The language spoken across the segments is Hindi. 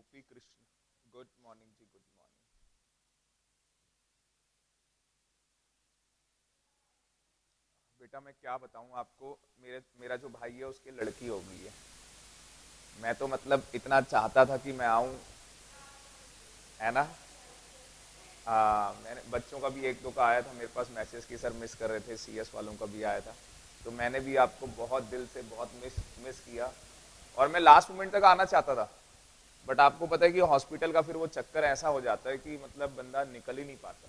गोपी कृष्ण, गुड मॉर्निंग जी, गुड मॉर्निंग। बेटा मैं क्या बताऊं आपको, मेरा जो भाई है उसकी लड़की हो गई है। मैं तो मतलब इतना चाहता था कि मैं आऊं, है ना। मैंने बच्चों का भी एक दो का आया था मेरे पास मैसेज कि सर मिस कर रहे थे, सीएस वालों का भी आया था। तो मैंने भी आपको बहुत दिल से बहुत मिस मिस किया। और मैं लास्ट मोमेंट तक आना चाहता था, बट आपको पता है कि हॉस्पिटल का फिर वो चक्कर ऐसा हो जाता है कि मतलब बंदा निकल ही नहीं पाता।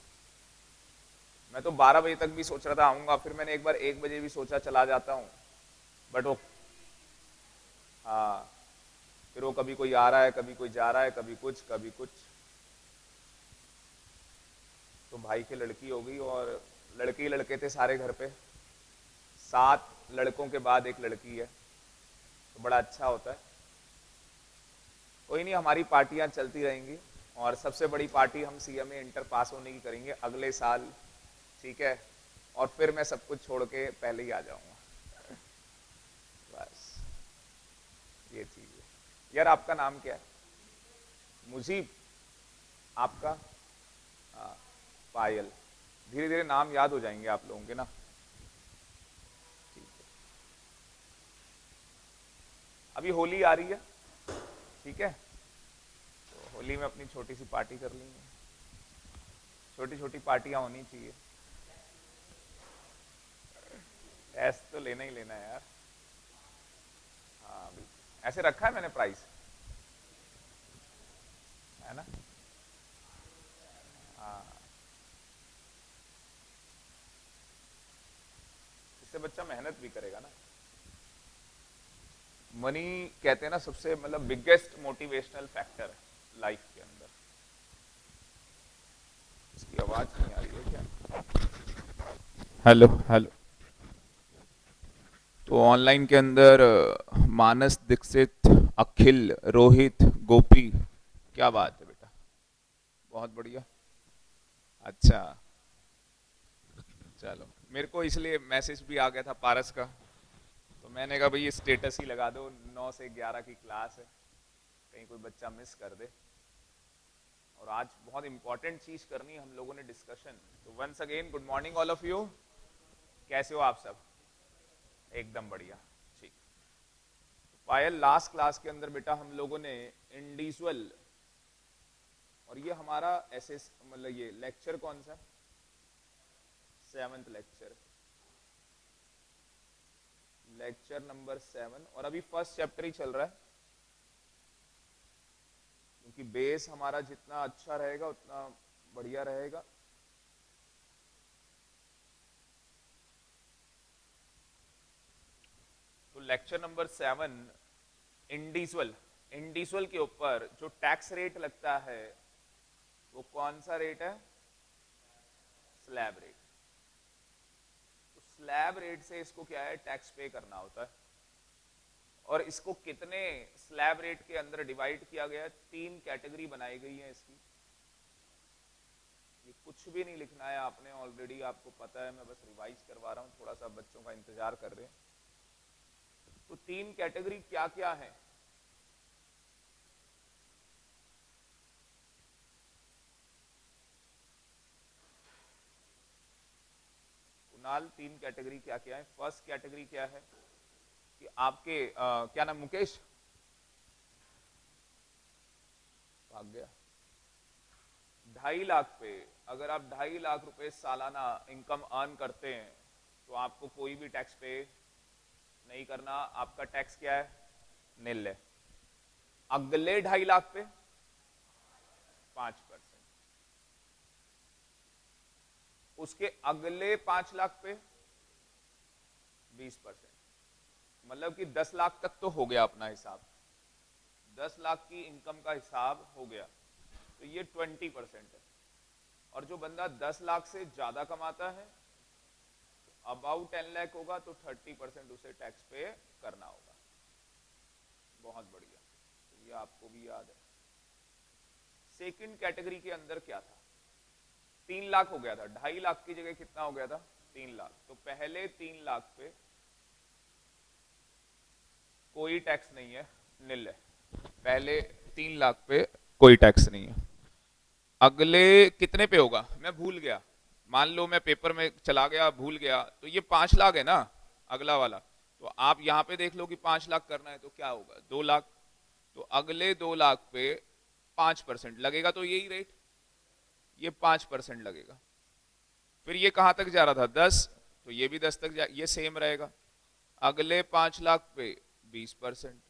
मैं तो 12 बजे तक भी सोच रहा था आऊंगा, फिर मैंने एक बार 1 बजे भी सोचा चला जाता हूँ। बट वो, हाँ, फिर वो कभी कोई आ रहा है, कभी कोई जा रहा है, कभी कुछ कभी कुछ। तो भाई की लड़की हो गई, और लड़के ही लड़के थे सारे घर पे। 7 लड़कों के बाद एक लड़की है, तो बड़ा अच्छा होता है। कोई नहीं, हमारी पार्टियां चलती रहेंगी। और सबसे बड़ी पार्टी हम सीएमए इंटर पास होने की करेंगे अगले साल, ठीक है। और फिर मैं सब कुछ छोड़ के पहले ही आ जाऊंगा। बस ये चीज है। यार आपका नाम क्या है? मुजीब। आपका? हाँ, पायल। धीरे धीरे नाम याद हो जाएंगे आप लोगों के ना। ठीक है। अभी होली आ रही है, ठीक है। तो होली में अपनी छोटी सी पार्टी कर लेंगे। छोटी छोटी पार्टियां होनी चाहिए। ऐसे तो लेना ही लेना है यार। हाँ बिल्कुल, ऐसे रखा है मैंने प्राइस, है ना। हाँ, इससे बच्चा मेहनत भी करेगा ना। मनी कहते हैं ना सबसे मतलब बिगेस्ट मोटिवेशनल फैक्टर लाइफ के अंदर। इसकी आवाज नहीं आ रही है क्या? Hello hello. तो ऑनलाइन के अंदर मानस, दीक्षित, अखिल, रोहित, गोपी। क्या बात है बेटा, बहुत बढ़िया। अच्छा, चलो। मेरे को इसलिए मैसेज भी आ गया था पारस का, तो मैंने कहा भाई स्टेटस ही लगा दो, 9 से 11 की क्लास है, कहीं कोई बच्चा मिस कर दे। और आज बहुत इंपॉर्टेंट चीज करनी है हम लोगों ने, डिस्कशन। तो once again good morning all of you. कैसे हो आप सब? एकदम बढ़िया। ठीक। पायल, लास्ट क्लास के अंदर बेटा हम लोगों ने इंडिविजुअल, और ये हमारा एसएस मतलब ये लेक्चर कौन सा? 7th lecture, lecture number 7। और अभी फर्स्ट चैप्टर ही चल रहा है, क्योंकि बेस हमारा जितना अच्छा रहेगा उतना बढ़िया रहेगा। तो लेक्चर नंबर 7, इंडिविजुअल। इंडिविजुअल के ऊपर जो टैक्स रेट लगता है वो कौन सा रेट है? Slab rate. तो स्लैब रेट से इसको क्या है, टैक्स पे करना होता है। और इसको कितने स्लैब रेट के अंदर डिवाइड किया गया है? 3 कैटेगरी बनाई गई है इसकी। ये कुछ भी नहीं लिखना है आपने, ऑलरेडी आपको पता है, मैं बस रिवाइज करवा रहा हूं, थोड़ा सा बच्चों का इंतजार कर रहे हैं। तो 3 कैटेगरी क्या क्या है? कुणाल, 3 कैटेगरी क्या क्या है? फर्स्ट कैटेगरी क्या है कि आपके क्या नाम, मुकेश? भाग गया। 2.5 लाख पे, अगर आप 2.5 लाख रुपए सालाना इनकम अर्न करते हैं तो आपको कोई भी टैक्स पे नहीं करना। आपका टैक्स क्या है? नील है। अगले 2.5 लाख पे 5%। उसके अगले 5 लाख पे 20%। मतलब कि 10 लाख तक तो हो गया अपना हिसाब। 10 लाख की इनकम का हिसाब हो गया, तो ये 20% है। और जो बंदा 10 लाख से ज्यादा कमाता है, अबाउट 10 लाख होगा, तो 30% उसे टैक्स पे करना होगा। बहुत बढ़िया, तो ये आपको भी याद है। सेकंड कैटेगरी के अंदर क्या था? 3 लाख हो गया था, 2.5 लाख की जगह कितना हो गया था? 3 लाख। तो पहले 3 लाख पे कोई टैक्स नहीं है, निल है। पहले 3 लाख पे कोई टैक्स नहीं है। अगले कितने पे होगा मैं भूल गया, मान लो मैं पेपर में चला गया भूल गया, तो ये 5 लाख है ना अगला वाला, तो आप यहाँ पे देख लो कि 5 लाख करना है तो क्या होगा 2 लाख। तो अगले 2 लाख पे 5% लगेगा, तो यही रेट, ये 5% लगेगा। फिर ये कहां तक जा रहा था 10, तो ये भी 10 तक ये सेम रहेगा। अगले 5 लाख पे 20%,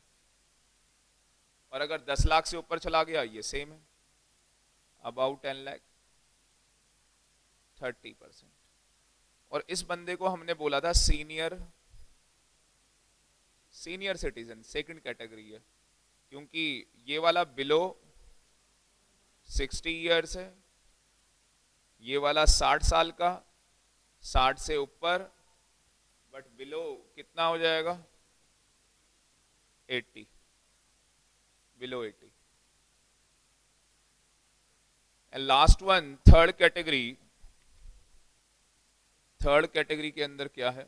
और अगर 10 लाख से ऊपर चला गया ये सेम है, अबाउट 10 लाख 30%। और इस बंदे को हमने बोला था सीनियर सिटीजन, सेकंड कैटेगरी है, क्योंकि ये वाला बिलो 60 इयर्स है, ये वाला 60 साल का, 60 से ऊपर, बट बिलो कितना हो जाएगा 80, below 80। And last one third category, third category के अंदर क्या है,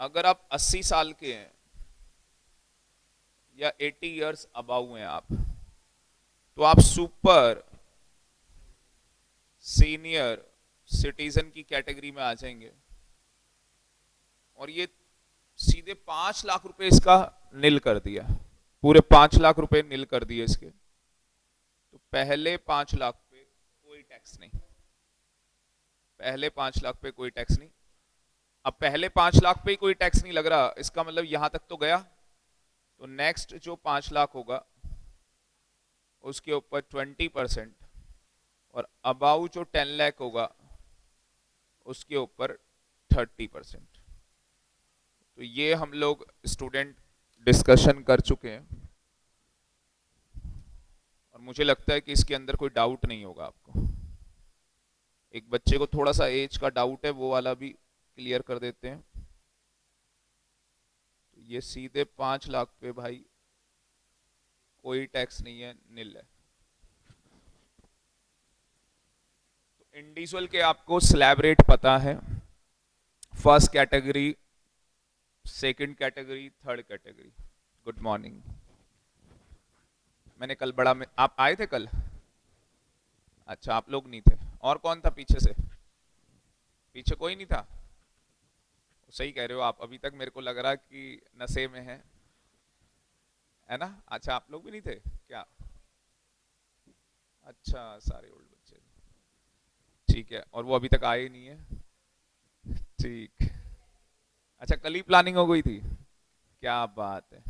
अगर आप 80 साल के हैं या 80 इयर्स अबाउ हैं आप, तो आप सुपर सीनियर सिटीजन की कैटेगरी में आ जाएंगे। और ये सीधे 5 लाख रुपए इसका नील कर दिया, पूरे 5 लाख रुपए नील कर दिए इसके। तो पहले 5 लाख पे कोई टैक्स नहीं, पहले 5 लाख पे कोई टैक्स नहीं। अब पहले 5 लाख पे ही कोई टैक्स नहीं लग रहा, इसका मतलब यहां तक तो गया। तो नेक्स्ट जो 5 लाख होगा उसके ऊपर 20%, और अबाउ जो 10 लाख होगा उसके ऊपर 30%। तो ये हम लोग स्टूडेंट डिस्कशन कर चुके हैं, और मुझे लगता है कि इसके अंदर कोई डाउट नहीं होगा आपको। एक बच्चे को थोड़ा सा एज का डाउट है, वो वाला भी क्लियर कर देते हैं। तो ये सीधे 5 लाख पे भाई कोई टैक्स नहीं है, नील है। तो इंडिविजुअल के आपको स्लैब रेट पता है, first category, second category, third category. Good morning. मैंने कल बड़ा में, आप आए थे कल? अच्छा आप लोग नहीं थे, और कौन था पीछे से? पीछे कोई नहीं था? सही कह रहे हो आप, अभी तक मेरे को लग रहा कि नशे में है ना? अच्छा आप लोग भी नहीं थे क्या? अच्छा सारे ओल्ड बच्चे, ठीक है, और वो अभी तक आए ही नहीं है, ठीक। अच्छा कल ही प्लानिंग हो गई थी, क्या बात है।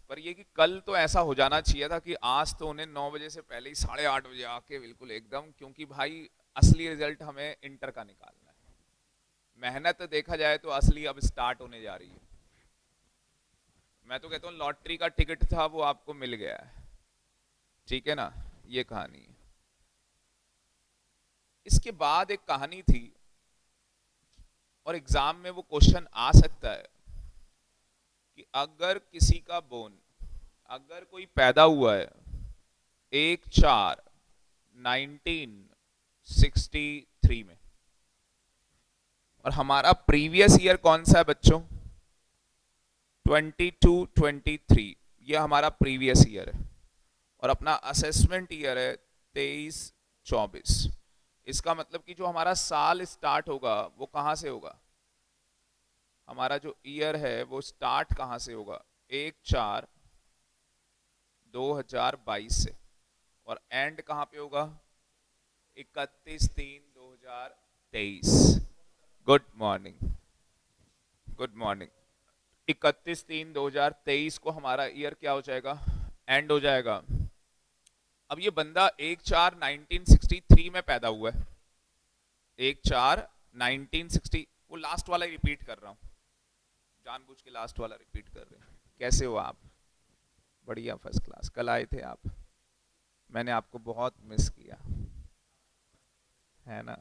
पर ये कि कल तो ऐसा हो जाना चाहिए था कि आज तो उन्हें 9 बजे से पहले ही 8:30 बजे आके बिल्कुल एकदम, क्योंकि भाई असली रिजल्ट हमें इंटर का निकालना है। मेहनत देखा जाए तो असली अब स्टार्ट होने जा रही है। मैं तो कहता हूँ लॉटरी का टिकट था वो आपको मिल गया है, ठीक है ना, ये कहानी है। इसके बाद एक कहानी थी, और एग्जाम में वो क्वेश्चन आ सकता है कि अगर किसी का बोन, अगर कोई पैदा हुआ है 1/4/1963 में, और हमारा प्रीवियस ईयर कौन सा है बच्चों? 22-23, ये हमारा प्रीवियस ईयर है, और अपना असेसमेंट ईयर है 23-24। इसका मतलब कि जो हमारा साल स्टार्ट होगा वो कहां से होगा? हमारा जो ईयर है वो स्टार्ट कहां से होगा? 1/4/2022 से, और एंड कहां पे होगा? 31/3/2023। Good morning, good morning. 31/3/2023 को हमारा ईयर क्या हो जाएगा? एंड हो जाएगा। अब ये बंदा 1/4/1963 में पैदा हुआ है, 1/4/1960, वो लास्ट वाला रिपीट कर रहा हूं, जानबूझ के लास्ट वाला रिपीट कर रहे हैं। कैसे हो आप? बढ़िया, फर्स्ट क्लास। कल आए थे आप? मैंने आपको बहुत मिस किया है ना।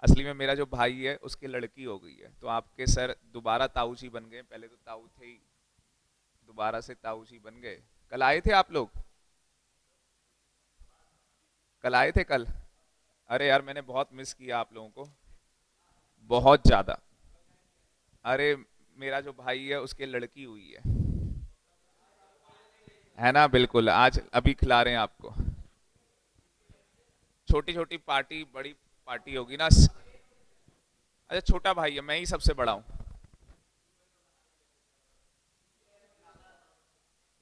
असली में मेरा जो भाई है उसकी लड़की हो गई है, तो आपके सर दोबारा ताऊ जी बन गए, पहले तो ताऊ थे ही, दोबारा से ताऊ जी बन गए। कल आए थे आप लोग? कल आए थे कल? अरे यार मैंने बहुत मिस किया आप लोगों को, बहुत ज्यादा। अरे मेरा जो भाई है उसके लड़की हुई है ना? बिल्कुल, आज अभी खिला रहे हैं आपको। छोटी छोटी पार्टी, बड़ी पार्टी होगी ना। अच्छा, छोटा भाई है, मैं ही सबसे बड़ा हूँ।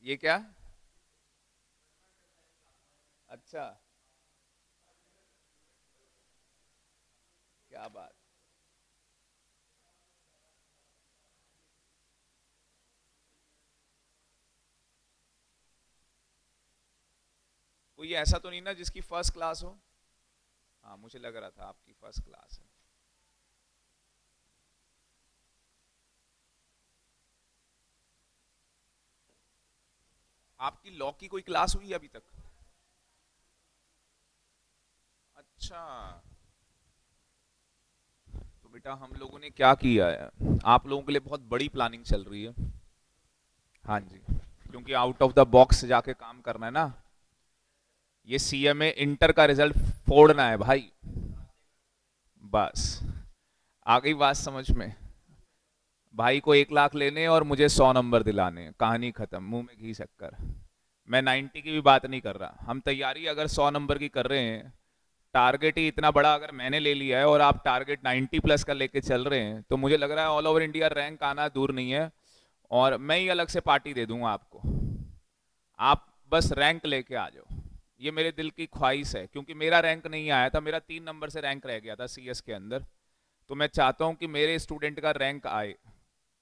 ये क्या? अच्छा, क्या बात। कोई ऐसा तो नहीं ना जिसकी फर्स्ट क्लास हो? हाँ, मुझे लग रहा था आपकी फर्स्ट क्लास है। आपकी लॉ की कोई क्लास हुई है अभी तक? अच्छा, तो बेटा हम लोगों ने क्या किया है, आप लोगों के लिए बहुत बड़ी प्लानिंग चल रही है। हाँ जी, क्योंकि आउट ऑफ द बॉक्स जाके काम करना है ना। ये सीएमए इंटर का रिजल्ट फोड़ना है भाई। बस, आ गई बात समझ में। भाई को 1 लाख लेने और मुझे 100 नंबर दिलाने, कहानी खत्म, मुंह में घी शक्कर। मैं 90 की भी बात नहीं कर रहा, हम तैयारी अगर 100 नंबर की कर रहे हैं, टारगेट ही इतना बड़ा अगर मैंने ले लिया है और आप टारगेट 90 प्लस का लेके चल रहे हैं, तो मुझे लग रहा है ऑल ओवर इंडिया रैंक आना दूर नहीं है। और मैं ही अलग से पार्टी दे दूंगा आपको। आप बस रैंक लेके आ जाओ, ये मेरे दिल की ख्वाहिश है, क्योंकि मेरा रैंक नहीं आया था, मेरा 3 नंबर से रैंक रह गया था सीएस के अंदर। तो मैं चाहता हूं कि मेरे स्टूडेंट का रैंक आए।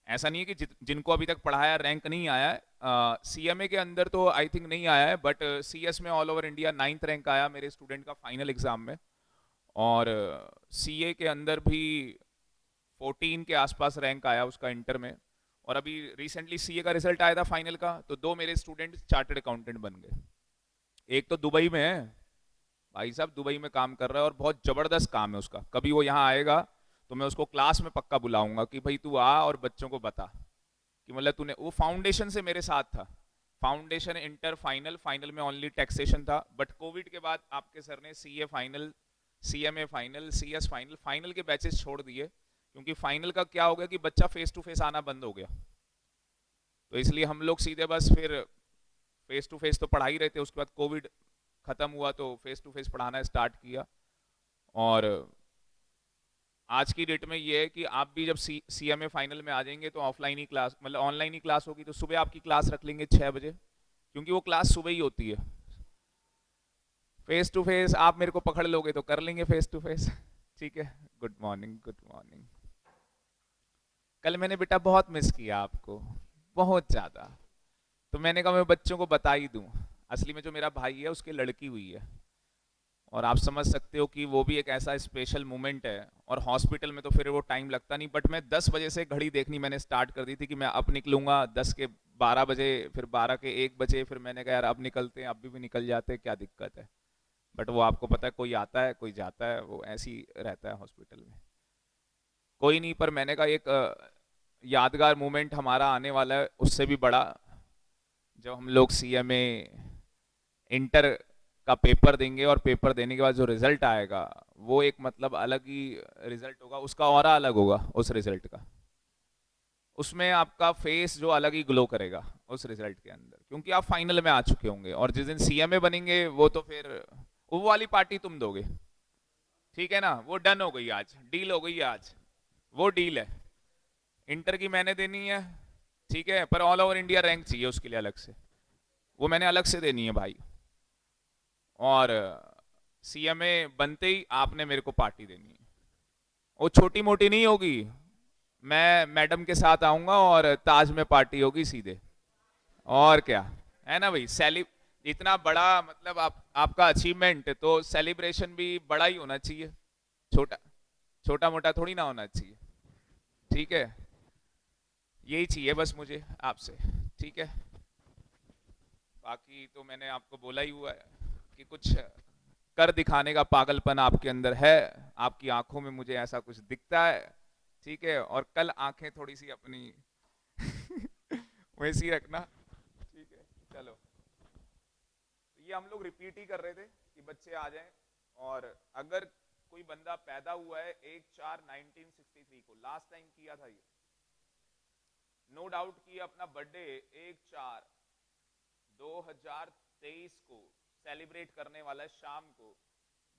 ऐसा नहीं है कि जिनको अभी तक पढ़ाया रैंक नहीं आया है। सीएमए के अंदर तो आई थिंक नहीं आया है, बट सीएस में all over India 9th rank आया मेरे स्टूडेंट का फाइनल एग्जाम में। और सीए के अंदर भी 14 के आसपास रैंक आया उसका इंटर में। और अभी रिसेंटली सीए का रिजल्ट आया था फाइनल का, तो 2 मेरे स्टूडेंट चार्टर्ड अकाउंटेंट बन गए। एक तो दुबई में है, भाई साहब दुबई में काम कर रहा है और बहुत जबरदस्त काम है उसका। कभी वो यहाँ आएगा तो मैं उसको क्लास में पक्का बुलाऊंगा कि भाई तू आ और बच्चों को बता कि मतलब तूने, वो फाउंडेशन से मेरे साथ था। फाउंडेशन, इंटर, फाइनल, फाइनल में ओनली टैक्सेशन था, बट कोविड के बाद आपके सर ने CA final, CMA final, CS final, final के बैचेस छोड़ दिए, क्योंकि फाइनल का क्या हो गया कि बच्चा फेस टू फेस आना बंद हो गया। तो इसलिए हम लोग सीधे बस फिर फेस टू फेस तो पढ़ा ही रहे थे, उसके बाद कोविड खत्म हुआ तो फेस टू फेस पढ़ाना स्टार्ट किया। और आज की डेट में ये है कि आप भी जब सीएमए फाइनल में आ जाएंगे तो ऑफलाइन ही क्लास, मतलब ऑनलाइन ही क्लास होगी, तो सुबह आपकी क्लास रख लेंगे 6 बजे, क्योंकि वो क्लास सुबह ही होती है। फेस टू फेस आप मेरे को पकड़ लोगे तो कर लेंगे फेस टू फेस। ठीक है। Good morning, good morning. कल मैंने बेटा बहुत मिस किया आपको, बहुत ज्यादा। तो मैंने कहा मैं बच्चों को बता ही दूं। असली में जो मेरा भाई है उसकी लड़की हुई है, और आप समझ सकते हो कि वो भी एक ऐसा स्पेशल मोमेंट है। और हॉस्पिटल में तो फिर वो टाइम लगता नहीं, बट मैं 10 बजे से घड़ी देखनी मैंने स्टार्ट कर दी थी कि मैं अब निकलूंगा 10 के 12 बजे, फिर 12 के 1 बजे, फिर मैंने कहा यार अब निकलते हैं, अभी भी निकल जाते हैं, क्या दिक्कत है। बट वो आपको पता है, कोई आता है कोई जाता है, वो ऐसी रहता है हॉस्पिटल में। कोई नहीं, पर मैंने कहा एक यादगार मोमेंट हमारा आने वाला है उससे भी बड़ा, जब हम लोग सीएमए इंटर का पेपर देंगे, और पेपर देने के बाद जो रिजल्ट आएगा वो एक मतलब अलग ही रिजल्ट होगा, उसका ऑरा अलग होगा उस रिजल्ट का। उसमें आपका फेस जो अलग ही ग्लो करेगा उस रिजल्ट के अंदर, क्योंकि आप फाइनल में आ चुके होंगे। और जिस दिन सीएमए बनेंगे वो तो फिर वो वाली पार्टी तुम दोगे। ठीक है ना, वो डन हो गई, आज डील हो गई है आज। वो डील है, इंटर की मैंने देनी है, ठीक है, पर ऑल ओवर इंडिया रैंक चाहिए उसके लिए अलग से, वो मैंने अलग से देनी है भाई। और सीएमए बनते ही आपने मेरे को पार्टी देनी है। वो छोटी मोटी नहीं होगी, मैं मैडम के साथ आऊंगा और ताज में पार्टी होगी सीधे। और क्या, है ना भाई, सेलि इतना बड़ा मतलब आपका अचीवमेंट, तो सेलिब्रेशन भी बड़ा ही होना चाहिए, छोटा छोटा मोटा थोड़ी ना होना चाहिए। ठीक है, यही चाहिए बस मुझे आपसे। ठीक है, बाकी तो मैंने आपको बोला ही हुआ है कि कुछ कर दिखाने का पागलपन आपके अंदर है, आपकी आंखों में मुझे ऐसा कुछ दिखता है। ठीक है, और कल आंखें थोड़ी सी अपनी वैसी रखना। ठीक है, चलो। तो ये हम लोग रिपीट ही कर रहे थे कि बच्चे आ जाएं। और अगर कोई बंदा पैदा हुआ है 1/4/1963 को, लास्ट टाइम किया था ये, नो डाउट कि अपना बर्थडे 1/4/2023 को सेलिब्रेट करने वाला है शाम को,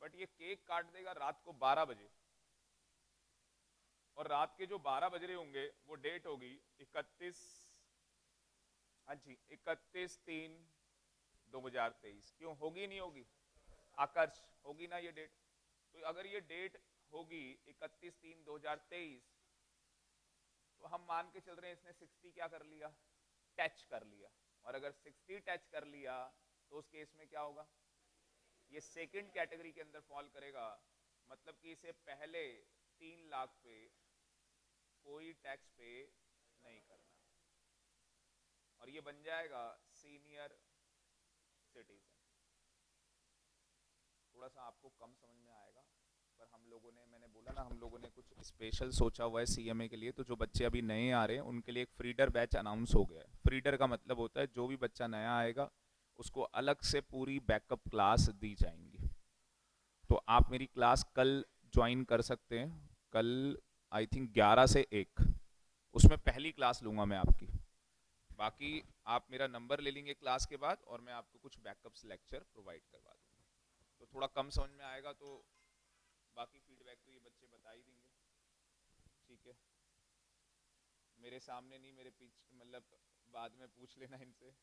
बट ये केक काट देगा रात को 12 बजे, और रात के जो 12 बज रहे होंगे वो डेट होगी 31, हाँ जी 31/3/2023। क्यों होगी नहीं होगी? आकर्ष होगी ना ये डेट? तो अगर ये डेट होगी 31/3/2023, तो हम मान के चल रहे हैं इसने 60 क्या कर लिया? टच कर लिया। और अगर 60 टच कर लिया तो उस केस में क्या होगा? ये सेकंड कैटेगरी के अंदर फॉल करेगा, मतलब कि इसे पहले 3 लाख पे कोई टैक्स पे नहीं करना, और ये बन जाएगा सीनियर सिटीजन। थोड़ा सा आपको कम समझ में आएगा, पर हम लोगों ने, मैंने बोला ना, हम लोगों ने कुछ स्पेशल सोचा हुआ है सीएमए के लिए। तो जो बच्चे अभी नए आ रहे हैं उनके लिए एक फ्रीडर बैच अनाउंस हो गया है। फ्रीडर का मतलब होता है जो भी बच्चा नया आएगा उसको अलग से पूरी बैकअप क्लास दी जाएंगी। तो आप मेरी क्लास कल ज्वाइन कर सकते हैं, कल आई थिंक 11 से 1, उसमें पहली क्लास लूंगा मैं आपकी। बाकी आप मेरा नंबर ले लेंगे क्लास के बाद और मैं आपको कुछ बैकअप्स लेक्चर प्रोवाइड करवा दूंगा। तो थोड़ा कम समझ में आएगा तो बाकी फीडबैक तो ये बच्चे बता ही देंगे, ठीक है? मेरे सामने नहीं, मेरे पीछे, मतलब बाद में पूछ लेना इनसे।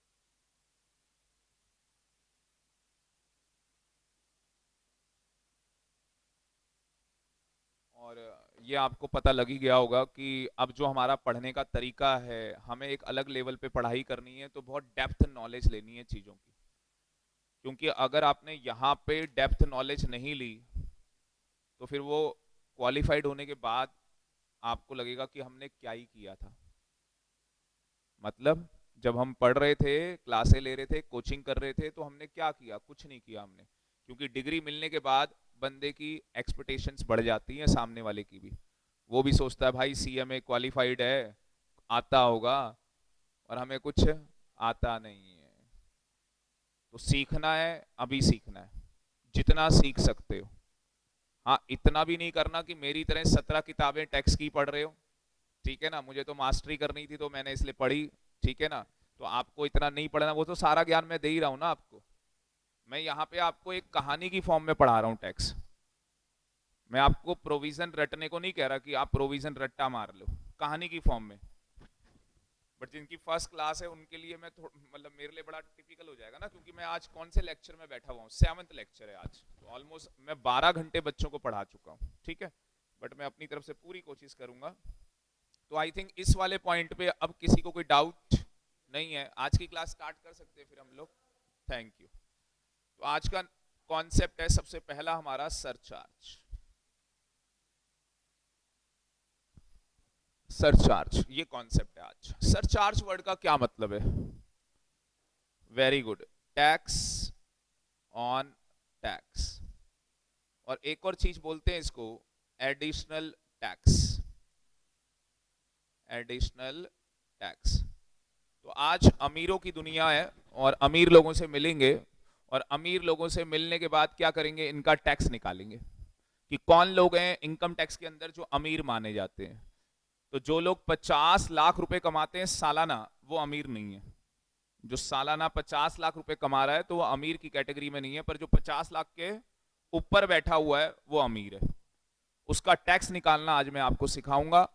और ये आपको पता लग ही गया होगा कि अब जो हमारा पढ़ने का तरीका है, हमें एक अलग लेवल पे पढ़ाई करनी है, तो बहुत डेप्थ नॉलेज लेनी है चीज़ों की। क्योंकि अगर आपने यहाँ पे डेप्थ नॉलेज नहीं ली तो फिर वो क्वालिफाइड होने के बाद आपको लगेगा कि हमने क्या ही किया था। मतलब जब हम पढ़ रहे थे, क्लासें ले रहे थे, कोचिंग कर रहे थे, तो हमने क्या किया? कुछ नहीं किया हमने। क्योंकि डिग्री मिलने के बाद बंदे की एक्सपेक्टेशंस बढ़ जाती हैं, सामने वाले की भी। वो भी सोचता है भाई सीएमए क्वालिफाइड है, आता होगा, और हमें कुछ आता नहीं है। तो सीखना है, अभी सीखना है जितना सीख सकते हो। हाँ, इतना भी नहीं करना कि मेरी तरह 17 किताबें टैक्स की पढ़ रहे हो, ठीक है ना? मुझे तो मास्टरी करनी थी तो मैंने इसलिए पढ़ी, ठीक है ना? तो आपको इतना नहीं पढ़ना, वो तो सारा ज्ञान मैं दे ही रहा हूं ना आपको। मैं यहाँ पे आपको एक कहानी की फॉर्म में पढ़ा रहा हूँ टैक्स। मैं आपको प्रोविजन रटने को नहीं कह रहा कि आप प्रोविजन रट्टा मार लो, कहानी की फॉर्म में। बट जिनकी फर्स्ट क्लास है उनके लिए मैं मतलब मेरे लिए बड़ा टिपिकल हो जाएगा ना, क्योंकि मैं आज कौन से लेक्चर में बैठा हुआ हूँ? 7th लेक्चर है आज, तो ऑलमोस्ट मैं 12 घंटे बच्चों को पढ़ा चुका हूँ, ठीक है? बट मैं अपनी तरफ से पूरी कोशिश करूंगा। तो आई थिंक इस वाले पॉइंट पे अब किसी को कोई डाउट नहीं है। आज की क्लास स्टार्ट कर सकते हैं फिर हम लोग। Thank you. तो आज का कॉन्सेप्ट है सबसे पहला हमारा सरचार्ज। सरचार्ज ये कॉन्सेप्ट है आज। सरचार्ज वर्ड का क्या मतलब है? Very good, tax on tax. और एक और चीज बोलते हैं इसको, एडिशनल टैक्स। Additional tax. तो आज अमीरों की दुनिया है और अमीर लोगों से मिलेंगे, और अमीर लोगों से मिलने के बाद क्या करेंगे? इनका टैक्स निकालेंगे कि कौन लोग हैं इनकम टैक्स के अंदर जो अमीर माने जाते हैं। तो जो लोग 50 लाख रुपए कमाते हैं सालाना, वो अमीर नहीं है। जो सालाना 50 लाख रुपए कमा रहा है तो वो अमीर की कैटेगरी में नहीं है, पर जो 50 लाख के ऊपर बैठा हुआ है वो अमीर है। उसका टैक्स निकालना आज मैं आपको सिखाऊंगा।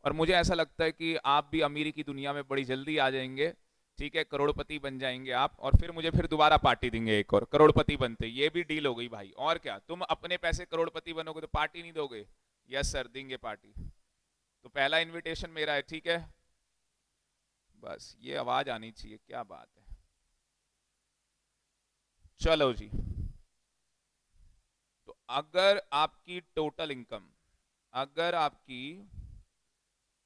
और मुझे ऐसा लगता है कि आप भी अमीरी की दुनिया में बड़ी जल्दी आ जाएंगे, ठीक है? करोड़पति बन जाएंगे आप, और फिर मुझे फिर दोबारा पार्टी देंगे एक और। करोड़पति बनते ये भी डील हो गई भाई। और क्या, तुम अपने पैसे करोड़पति बनोगे तो पार्टी नहीं दोगे? यस सर, देंगे पार्टी। तो पहला इनविटेशन मेरा है, ठीक है? बस ये आवाज आनी चाहिए, क्या बात है। चलो जी। तो अगर आपकी टोटल इनकम, अगर आपकी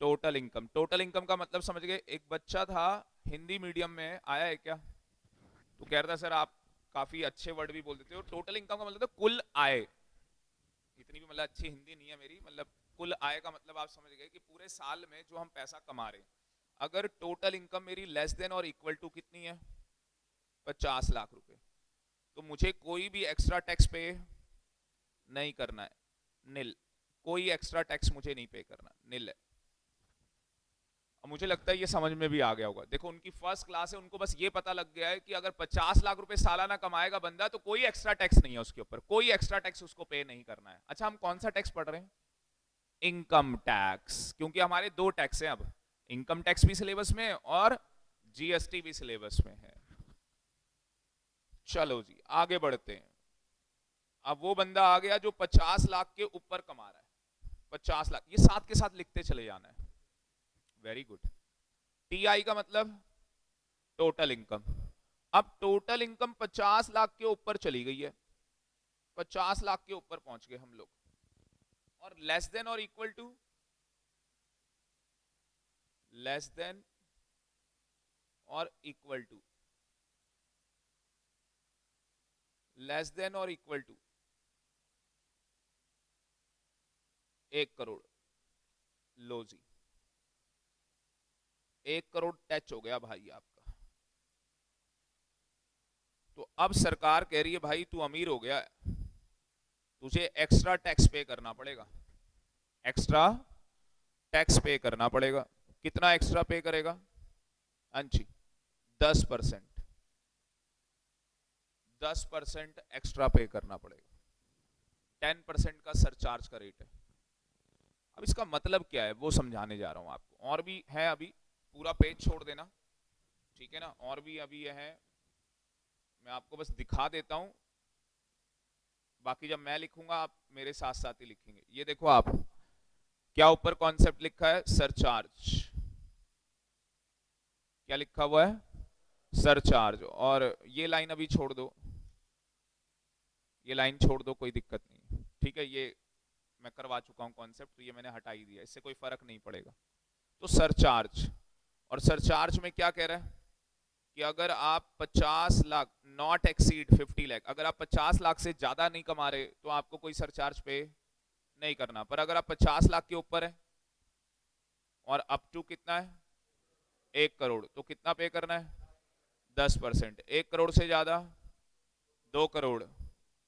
टोटल इनकम, टोटल इनकम का मतलब समझ गए? एक बच्चा था हिंदी मीडियम में, आया है क्या? तो कह रहा था सर आप काफी अच्छे वर्ड भी बोल देते हो। टोटल इनकम का मतलब था कुल आय। इतनी भी मतलब अच्छी हिंदी नहीं है मेरी, मतलब कुल आय का मतलब आप समझ गए कि पूरे साल में जो हम पैसा कमा रहे हैं। अगर टोटल इनकम मेरी लेस देन और इक्वल टू कितनी है? 50 लाख रुपए, तो मुझे कोई भी एक्स्ट्रा टैक्स पे नहीं करना है, निल। कोई एक्स्ट्रा टैक्स मुझे नहीं पे करना, निल है। मुझे लगता है ये समझ में भी आ गया होगा। देखो उनकी फर्स्ट क्लास है, उनको बस ये पता लग गया है कि अगर 50 लाख रुपए सालाना कमाएगा बंदा तो कोई एक्स्ट्रा टैक्स नहीं है उसके ऊपर, कोई एक्स्ट्रा टैक्स उसको पे नहीं करना है। अच्छा हम कौन सा टैक्स पढ़ रहे हैं? इनकम टैक्स, क्योंकि हमारे दो टैक्स हैं अब, इनकम टैक्स भी सिलेबस में और जीएसटी भी सिलेबस में है। चलो जी आगे बढ़ते हैं। अब वो बंदा आ गया जो 50 लाख के ऊपर कमा रहा है, 50 लाख, ये साथ के साथ लिखते चले जाना है। Very good. टीआई का मतलब टोटल इनकम। अब टोटल इनकम 50 लाख के ऊपर चली गई है, 50 लाख के ऊपर पहुंच गए हम लोग। और लेस देन और इक्वल टू, लेस देन और इक्वल टू, लेस देन और इक्वल टू 1 करोड़। लो जी 1 करोड़ टच हो गया भाई आपका। तो अब सरकार कह रही है भाई तू अमीर हो गया है, तुझे एक्स्ट्रा टैक्स पे करना पड़ेगा, एक्स्ट्रा टैक्स पे करना पड़ेगा। कितना एक्स्ट्रा पे करेगा? अंची 10%, 10% एक्स्ट्रा पे करना पड़ेगा। 10% का सरचार्ज का रेट है। अब इसका मतलब क्या है वो समझाने जा रहा हूं आपको, और भी है अभी, पूरा पेज छोड़ देना, ठीक है ना, और भी अभी यह है, मैं आपको बस दिखा देता हूं, बाकी जब मैं लिखूंगा आप मेरे साथ साथ ही लिखेंगे। ये देखो आप, क्या ऊपर कॉन्सेप्ट लिखा है? सरचार्ज। क्या लिखा हुआ है? सरचार्ज। और ये लाइन अभी छोड़ दो, ये लाइन छोड़ दो, कोई दिक्कत नहीं, ठीक है, ये मैं करवा चुका हूं कॉन्सेप्ट, तो ये मैंने हटा ही दिया, इससे कोई फर्क नहीं पड़ेगा। तो सरचार्ज, और सरचार्ज में क्या कह रहा है कि अगर आप 50 लाख, नॉट एक्सीड 50 लाख, अगर आप 50 लाख से ज्यादा नहीं कमा रहे तो आपको कोई सरचार्ज पे नहीं करना। पर अगर आप 50 लाख के ऊपर है और अप टू कितना है? 1 करोड़, तो कितना पे करना है? 10%। 1 करोड़ से ज्यादा 2 करोड़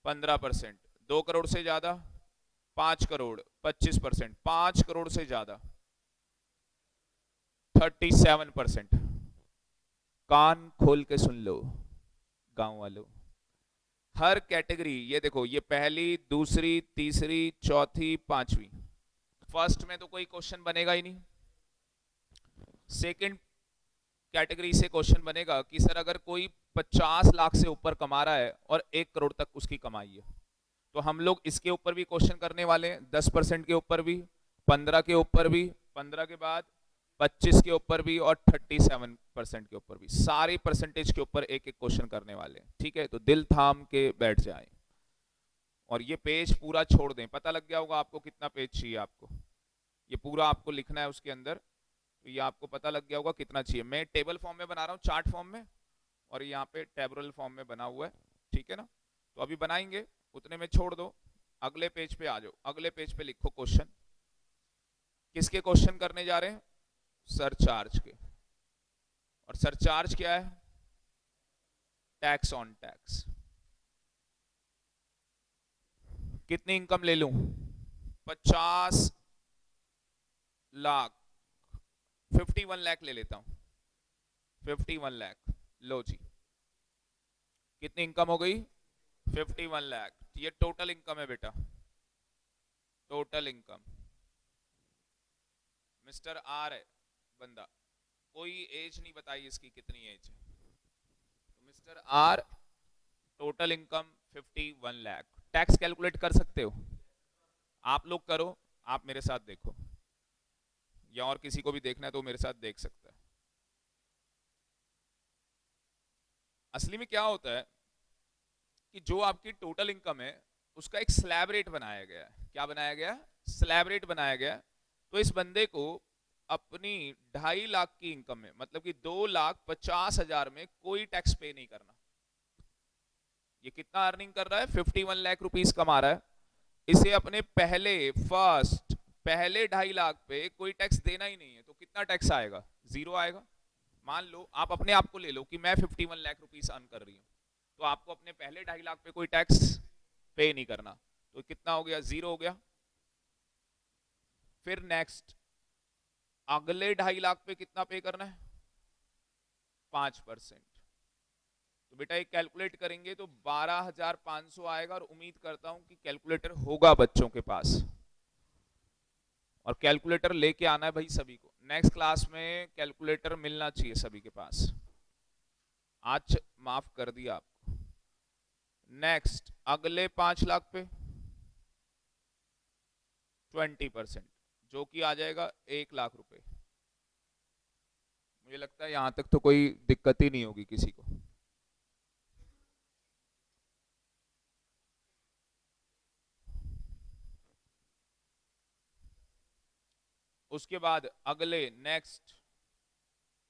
15%, 2 करोड़ से ज्यादा 5 करोड़ 25%, 5 करोड़ से ज्यादा 37%। कान खोल के सुन लो गांव वालों, हर कैटेगरी, ये देखो, ये पहली, दूसरी, तीसरी, चौथी, पांचवी, फर्स्ट में तो कोई क्वेश्चन बनेगा ही नहीं। सेकंड कैटेगरी से क्वेश्चन बनेगा कि सर अगर कोई 50 लाख से ऊपर कमा रहा है और 1 करोड़ तक उसकी कमाई है, तो हम लोग इसके ऊपर भी क्वेश्चन करने वाले हैं, 10% के ऊपर भी, 15 के ऊपर भी, 15 के बाद 25 के ऊपर भी, और 37% के ऊपर भी, सारे परसेंटेज के ऊपर एक एक क्वेश्चन करने वाले हैं, ठीक है। तो दिल थाम के बैठ जाएं और ये पेज पूरा छोड़ दें। पता लग गया होगा आपको कितना पेज चाहिए आपको, ये पूरा आपको लिखना है उसके अंदर, तो ये आपको पता लग गया होगा कितना चाहिए। मैं टेबल फॉर्म में बना रहा हूँ, चार्ट फॉर्म में, और यहाँ पे टेबल फॉर्म में बना हुआ है, ठीक है ना। तो अभी बनाएंगे, उतने में छोड़ दो, अगले पेज पे आ जाओ, अगले पेज पे लिखो क्वेश्चन। किसके क्वेश्चन करने जा रहे हैं? सरचार्ज के। और सरचार्ज क्या है? Tax on tax. कितनी इनकम ले लूं? 50 लाख, 51 लाख ले लेता हूं, 51 लाख। लो जी कितनी इनकम हो गई? 51 लाख। ये टोटल इनकम है बेटा, टोटल इनकम। मिस्टर आर है बंदा, कोई एज नहीं बताई इसकी कितनी एज है। तो mister R, total income 51 lakh. Tax calculate कर सकते हो आप लोग, करो, आप मेरे साथ देखो, या और किसी को भी देखना है तो मेरे साथ देख सकता है। असली में क्या होता है कि जो आपकी टोटल इनकम है उसका एक स्लैब रेट बनाया गया है। क्या बनाया गया? स्लैब रेट बनाया गया। तो इस बंदे को अपनी 2.5 लाख की इनकम में, मतलब कि 2,50,000 में कोई टैक्स पे नहीं करना। ये कितना अर्निंग कर रहा है? 51 लाख रुपीस कमा रहा है। इसे अपने पहले 2.5 लाख पे कोई टैक्स देना ही नहीं है, तो कितना टैक्स आएगा? 0 आएगा। मान लो आप अपने आप को ले लो कि मैं 51 लाख रुपीस अर्न कर रही हूं, तो आपको अपने पहले 2.5 लाख पे कोई टैक्स पे नहीं करना, तो कितना हो गया? 0 हो गया। फिर नेक्स्ट, अगले 2.5 लाख पे कितना पे करना है? 5%। तो बेटा एक कैलकुलेट करेंगे तो 12,500 आएगा, और उम्मीद करता हूं कि कैलकुलेटर होगा बच्चों के पास, और कैलकुलेटर लेके आना है भाई सभी को। नेक्स्ट क्लास में कैलकुलेटर मिलना चाहिए सभी के पास। आज माफ कर दिया आपको। नेक्स्ट अगले 5 लाख पे 20%, जो कि आ जाएगा 1 लाख रुपए। मुझे लगता है यहां तक तो कोई दिक्कत ही नहीं होगी किसी को। उसके बाद अगले नेक्स्ट,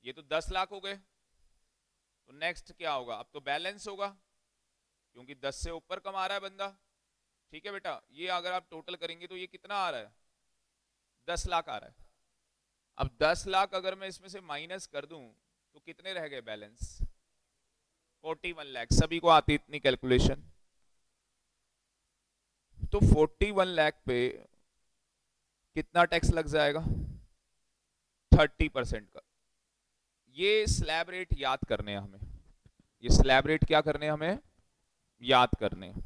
ये तो 10 लाख हो गए, तो नेक्स्ट क्या होगा? अब तो बैलेंस होगा, क्योंकि 10 से ऊपर कमा रहा है बंदा। ठीक है बेटा, ये अगर आप टोटल करेंगे तो ये कितना आ रहा है? 10 लाख आ रहा है। अब 10 लाख अगर मैं इसमें से माइनस कर दूं तो कितने रह गए बैलेंस? 41 लाख। सभी को आती इतनी कैलकुलेशन? तो 41 लाख पे कितना टैक्स लग जाएगा? 30% का। ये स्लैब रेट याद करने हैं हमें, ये स्लैब रेट क्या करने हैं हमें? याद करने हैं।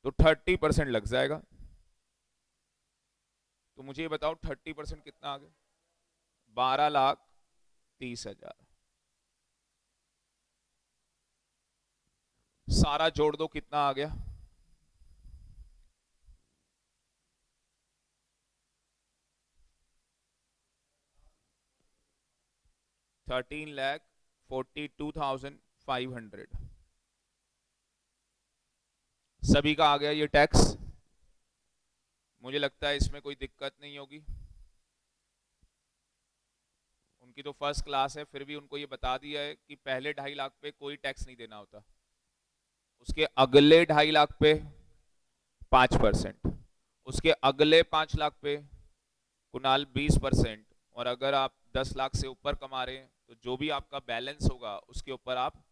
तो 30% लग जाएगा। तो मुझे ये बताओ 30% कितना आ गया? 12,30,000। सारा जोड़ दो, कितना आ गया? 13,42,500। सभी का आ गया ये टैक्स। मुझे लगता है इसमें कोई दिक्कत नहीं होगी। उनकी तो फर्स्ट क्लास है, फिर भी उनको ये बता दिया है कि पहले 2.5 लाख पे कोई टैक्स नहीं देना होता, उसके अगले 2.5 लाख पे 5%, उसके अगले 5 लाख पे कुणाल 20%, और अगर आप 10 लाख से ऊपर कमा रहे हैं तो जो भी आपका बैलेंस होगा उसके ऊपर आप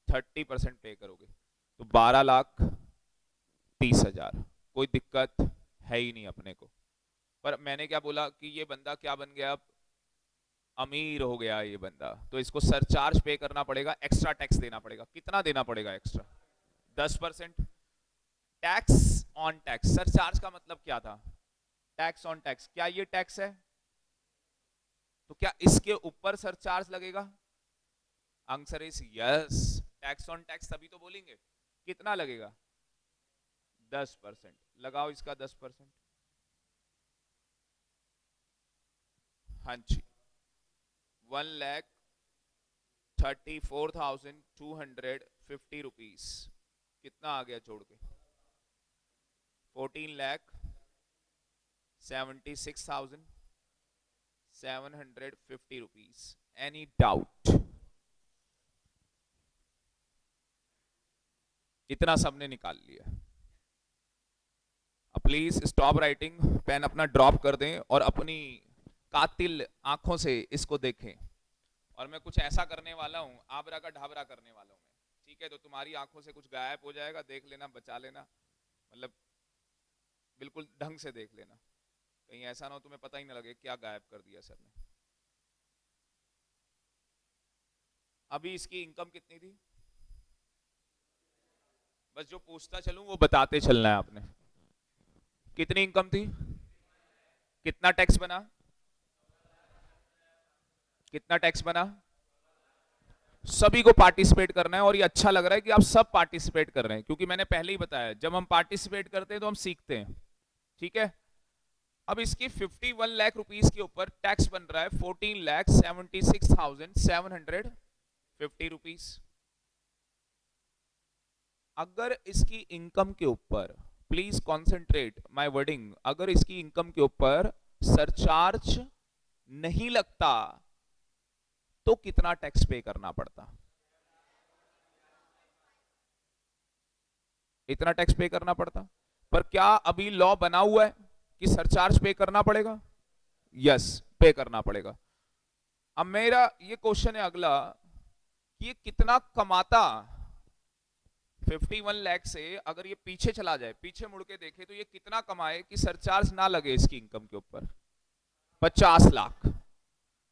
30% पे करोगे। तो 12,30,000। कोई दिक्कत है ही नहीं अपने को। पर मैंने क्या बोला कि ये बंदा क्या बन गया? अब अमीर हो गया ये बंदा, तो इसको सरचार्ज पे करना पड़ेगा, एक्स्ट्रा टैक्स देना पड़ेगा। कितना देना पड़ेगा extra? 10%। Tax on tax. Surcharge का मतलब क्या था? Tax on tax. क्या ये टैक्स है? तो क्या इसके ऊपर सरचार्ज लगेगा? Answer is yes. Tax on tax तभी तो बोलेंगे। कितना लगेगा? 10%। लगाओ इसका 10%। हाँ जी, 1,34,250 रुपीज। कितना आ गया जोड़ के? 14,76,750 रुपीज। Any doubt? इतना सबने निकाल लिया। अब प्लीज स्टॉप राइटिंग, पेन अपना ड्रॉप कर दें और अपनी कातिल आंखों से इसको देखें। और मैं कुछ ऐसा करने वाला हूं, आबरा का ढाबरा करने वाला हूं मैं। ठीक है, तो तुम्हारी आंखों से कुछ गायब हो जाएगा, देख लेना, बचा लेना, मतलब बिल्कुल ढंग से देख लेना, कहीं ऐसा ना हो तुम्हें पता ही ना लगे क्या गायब कर दिया सर ने। अभी इसकी इनकम कितनी थी? बस जो पूछता चलूं वो बताते चलना है आपने। कितनी इनकम थी? कितना टैक्स बना? कितना टैक्स बना? सभी को पार्टिसिपेट करना है, और ये अच्छा लग रहा है कि आप सब पार्टिसिपेट कर रहे हैं, क्योंकि मैंने पहले ही बताया जब हम पार्टिसिपेट करते हैं तो हम सीखते हैं। ठीक है, अब इसकी 51 लाख रुपीस के ऊपर टैक्स बन रहा है 14,76,750 रुपीस। अगर इसकी इनकम के ऊपर, प्लीज कॉन्सेंट्रेट माय वर्डिंग, अगर इसकी इनकम के ऊपर सरचार्ज नहीं लगता तो कितना टैक्स पे करना पड़ता? इतना टैक्स पे करना पड़ता। पर क्या अभी लॉ बना हुआ है कि सरचार्ज पे करना पड़ेगा? यस, पे करना पड़ेगा। अब मेरा ये क्वेश्चन है अगला कि ये कितना कमाता? 51 लाख से अगर ये पीछे चला जाए, पीछे मुड़ के देखे तो ये कितना कमाए कि सरचार्ज ना लगे इसकी इनकम के ऊपर? 50 लाख।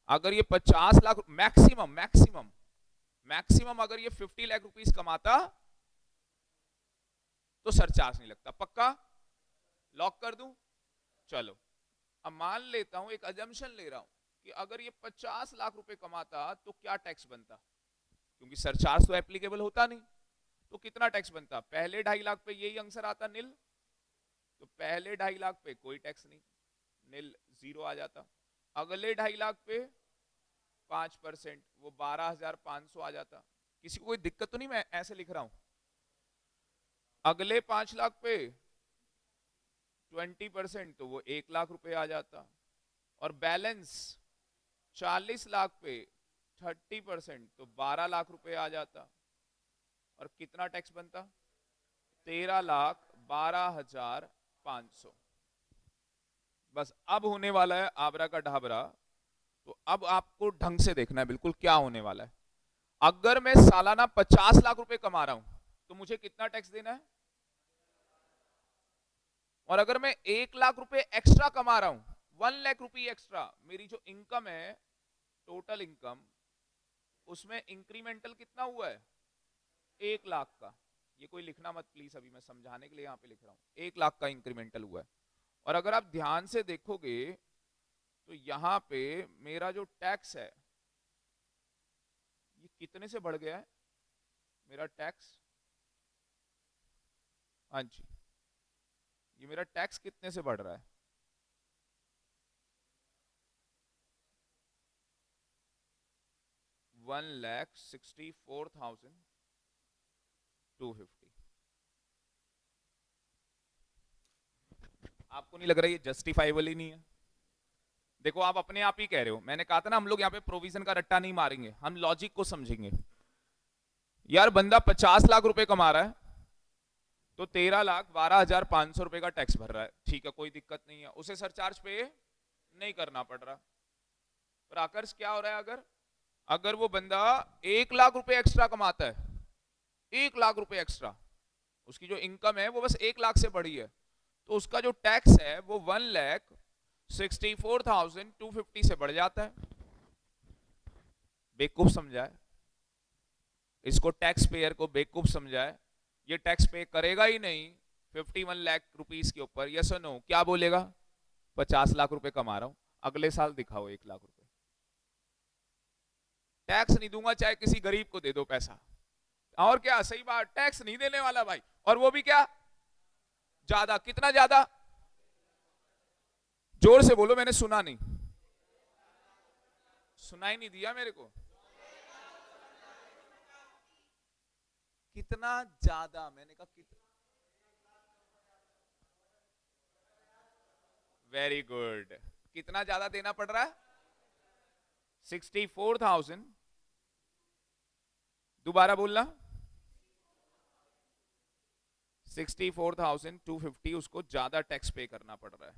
अगर ये 50 लाख मैक्सिमम मैक्सिमम मैक्सिमम अगर ये 50 लाख रुपीस कमाता तो सरचार्ज नहीं लगता। पक्का लॉक कर दूं? चलो अब मान लेता हूं, एक अजम्पशन ले रहा हूं कि अगर ये 50 लाख रुपए कमाता तो क्या टैक्स बनता, क्योंकि सरचार्ज तो एप्लीकेबल होता नहीं। तो कितना टैक्स बनता? पहले 2.5 लाख पे यही आंसर आता निल, तो पहले 2.5 लाख पे कोई टैक्स नहीं, निल जीरो आ जाता। अगले 2.5 लाख पे 5%, वो 12,500 आ जाता। किसी को कोई दिक्कत तो नहीं मैं ऐसे लिख रहा हूं? अगले 5 लाख पे 20%, तो वो 1 लाख रुपए आ जाता। और बैलेंस 40 लाख पे 30%, तो 12 लाख रुपए आ जाता। और कितना टैक्स बनता? 13,12,500। बस अब होने वाला है आबरा का ढाबरा। तो अब आपको ढंग से देखना है बिल्कुल क्या होने वाला है। अगर मैं सालाना 50 लाख रुपए कमा रहा हूं तो मुझे कितना टैक्स देना है? और अगर मैं 1 लाख रुपए एक्स्ट्रा कमा रहा हूं, 1 लाख रुपए एक्स्ट्रा, मेरी जो इनकम है टोटल इनकम, उसमें इंक्रीमेंटल कितना हुआ है? 1 लाख का। ये कोई लिखना मत प्लीज, अभी मैं समझाने के लिए यहां पे लिख रहा हूं। 1 लाख का इंक्रीमेंटल हुआ है। और अगर आप ध्यान से देखोगे तो यहां पे मेरा जो टैक्स है ये कितने से बढ़ गया है मेरा टैक्स? हाँ जी, ये मेरा टैक्स कितने से बढ़ रहा है? 1,64,250। आपको नहीं लग रहा ये जस्टिफाइबल ही नहीं है? देखो आप अपने आप ही कह रहे हो, मैंने कहा था ना हम लोग यहाँ पे प्रोविजन का रट्टा नहीं मारेंगे, हम लॉजिक को समझेंगे। यार बंदा 50 लाख रुपए कमा रहा है तो 13,12,500 रुपए का टैक्स भर रहा है, ठीक है, कोई दिक्कत नहीं है, उसे सरचार्ज पे नहीं करना पड़ रहा। पर आकर्ष क्या हो रहा है, अगर अगर वो बंदा 1 लाख रुपए एक्स्ट्रा कमाता है, 1 लाख रुपए एक्स्ट्रा, उसकी जो इनकम है वो बस 1 लाख से बढ़ी है, तो उसका जो टैक्स है वो 1,64,250 से बढ़ जाता है। बेवकूफ समझाए इसको, टैक्स पेयर को बेवकूफ समझाए। ये टैक्स पे करेगा ही नहीं 51 लाख रुपीस के ऊपर। यस और नो? क्या बोलेगा? 50 लाख रुपए कमा रहा हूं, अगले साल दिखाओ 1 लाख रुपए। टैक्स नहीं दूंगा, चाहे किसी गरीब को दे दो पैसा। और क्या, सही बात, टैक्स नहीं देने वाला भाई, और वो भी क्या ज्यादा। कितना ज्यादा? जोर से बोलो, मैंने सुना नहीं, सुनाई नहीं दिया मेरे को। कितना ज्यादा? मैंने कहा कितना। Very good. कितना ज्यादा देना पड़ रहा है? 64,000। दोबारा बोलना। 64,250 उसको ज्यादा टैक्स पे करना पड़ रहा है।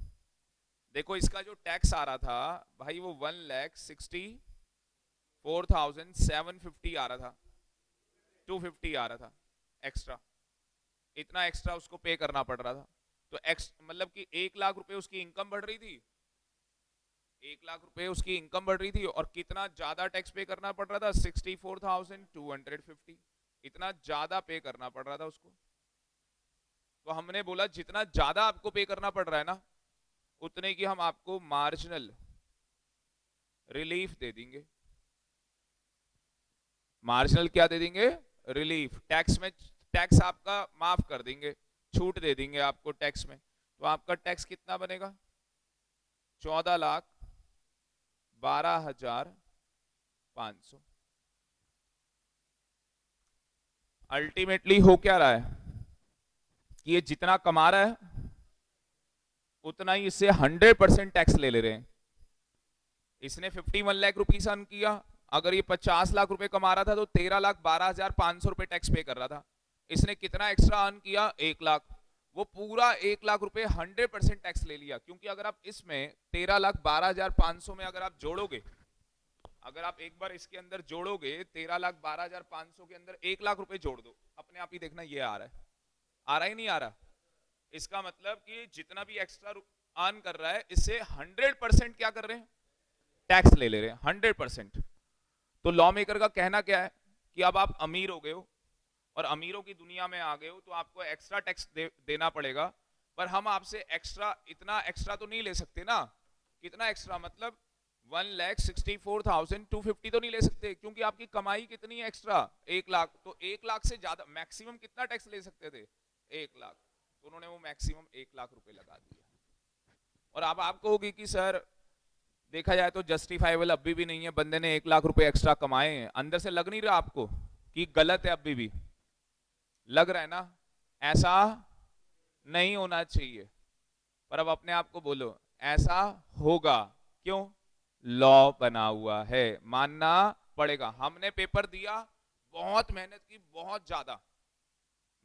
देखो इसका जो टैक्स आ रहा था भाई वो 1,64,750 आ रहा था, 250 आ रहा था एक्स्ट्रा, इतना एक्स्ट्रा उसको पे करना पड़ रहा था। तो मतलब कि 1 लाख रुपए उसकी इनकम बढ़ रही थी, 1 लाख रुपए उसकी इनकम बढ़ रही थी, और कितना ज्यादा टैक्स पे करना पड़ रहा था? 64,250। इतना ज्यादा पे करना पड़ रहा था उसको। तो हमने बोला जितना ज्यादा आपको पे करना पड़ रहा है ना, उतने की हम आपको मार्जिनल रिलीफ दे देंगे। मार्जिनल क्या दे देंगे? रिलीफ। टैक्स में टैक्स आपका माफ कर देंगे, छूट दे देंगे आपको टैक्स में। तो आपका टैक्स कितना बनेगा? 14,12,500। अल्टीमेटली हो क्या रहा है कि ये जितना कमा रहा है उतना ही इससे 100% टैक्स ले रहे हैं। इसने 51 लाख रुपीस अर्न किया, अगर ये 50 लाख रुपए कमा रहा था तो 13,12,500 रुपए टैक्स पे कर रहा था। इसने कितना एक्स्ट्रा अर्न किया? 1 लाख। वो पूरा 1 लाख रुपए 100% टैक्स ले लिया, क्योंकि अगर आप इसमें 13,12,500 में अगर आप जोड़ोगे, अगर आप एक बार इसके अंदर जोड़ोगे 13,12,500 के अंदर 1 लाख रुपए जोड़ दो, अपने आप ही देखना ये आ रहा है, आ रहा ही नहीं आ रहा? इसका मतलब कि जितना भी एक्स्ट्रा अर्न कर रहा है, इससे 100% क्या कर रहे हैं, टैक्स ले रहे हैं 100%। तो लॉ मेकर का कहना क्या है कि अब आप अमीर हो गए हो और अमीरों की दुनिया में आ गए हो, तो आपको एक्स्ट्रा टैक्स देना पड़ेगा। पर हम आपसे एक्स्ट्रा, इतना एक्स्ट्रा तो नहीं ले सकते ना। कितना एक्स्ट्रा मतलब 1,64,250 तो नहीं ले सकते, क्योंकि आपकी कमाई कितनी है एक्स्ट्रा, 1 लाख। तो 1 लाख से ज्यादा मैक्सिमम कितना टैक्स ले सकते थे, 1 लाख। तो उन्होंने वो मैक्सिमम 1 लाख रुपए लगा दिया। और अब आपको होगी कि सर देखा जाए तो जस्टिफाइबल अभी भी नहीं है, बंदे ने 1 लाख रुपए एक्स्ट्रा कमाए हैं, अंदर से लग नहीं रहा आपको कि गलत है, अभी भी लग रहा है ना, ऐसा नहीं होना चाहिए। पर अब अपने आप को बोलो ऐसा होगा, क्यों, लॉ बना हुआ है, मानना पड़ेगा। हमने पेपर दिया, बहुत मेहनत की, बहुत ज्यादा।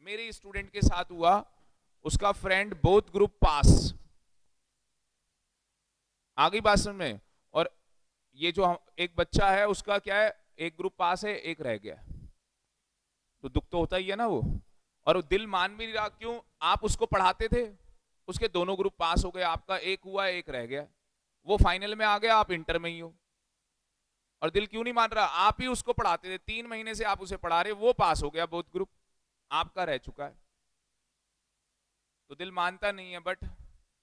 मेरे स्टूडेंट के साथ हुआ, उसका फ्रेंड बोथ ग्रुप पास, आगे बात समझ में। और ये जो एक बच्चा है उसका क्या है, एक ग्रुप पास है, एक रह गया, तो दुख तो होता ही है ना वो। और वो दिल मान भी नहीं रहा, क्यों, आप उसको पढ़ाते थे, उसके दोनों ग्रुप पास हो गए, आपका एक हुआ एक रह गया, वो फाइनल में आ गया, आप इंटर में ही हो। और दिल क्यों नहीं मान रहा, आप ही उसको पढ़ाते थे, 3 महीने से आप उसे पढ़ा रहे, वो पास हो गया बोथ ग्रुप, आपका रह चुका है। तो दिल मानता नहीं है, बट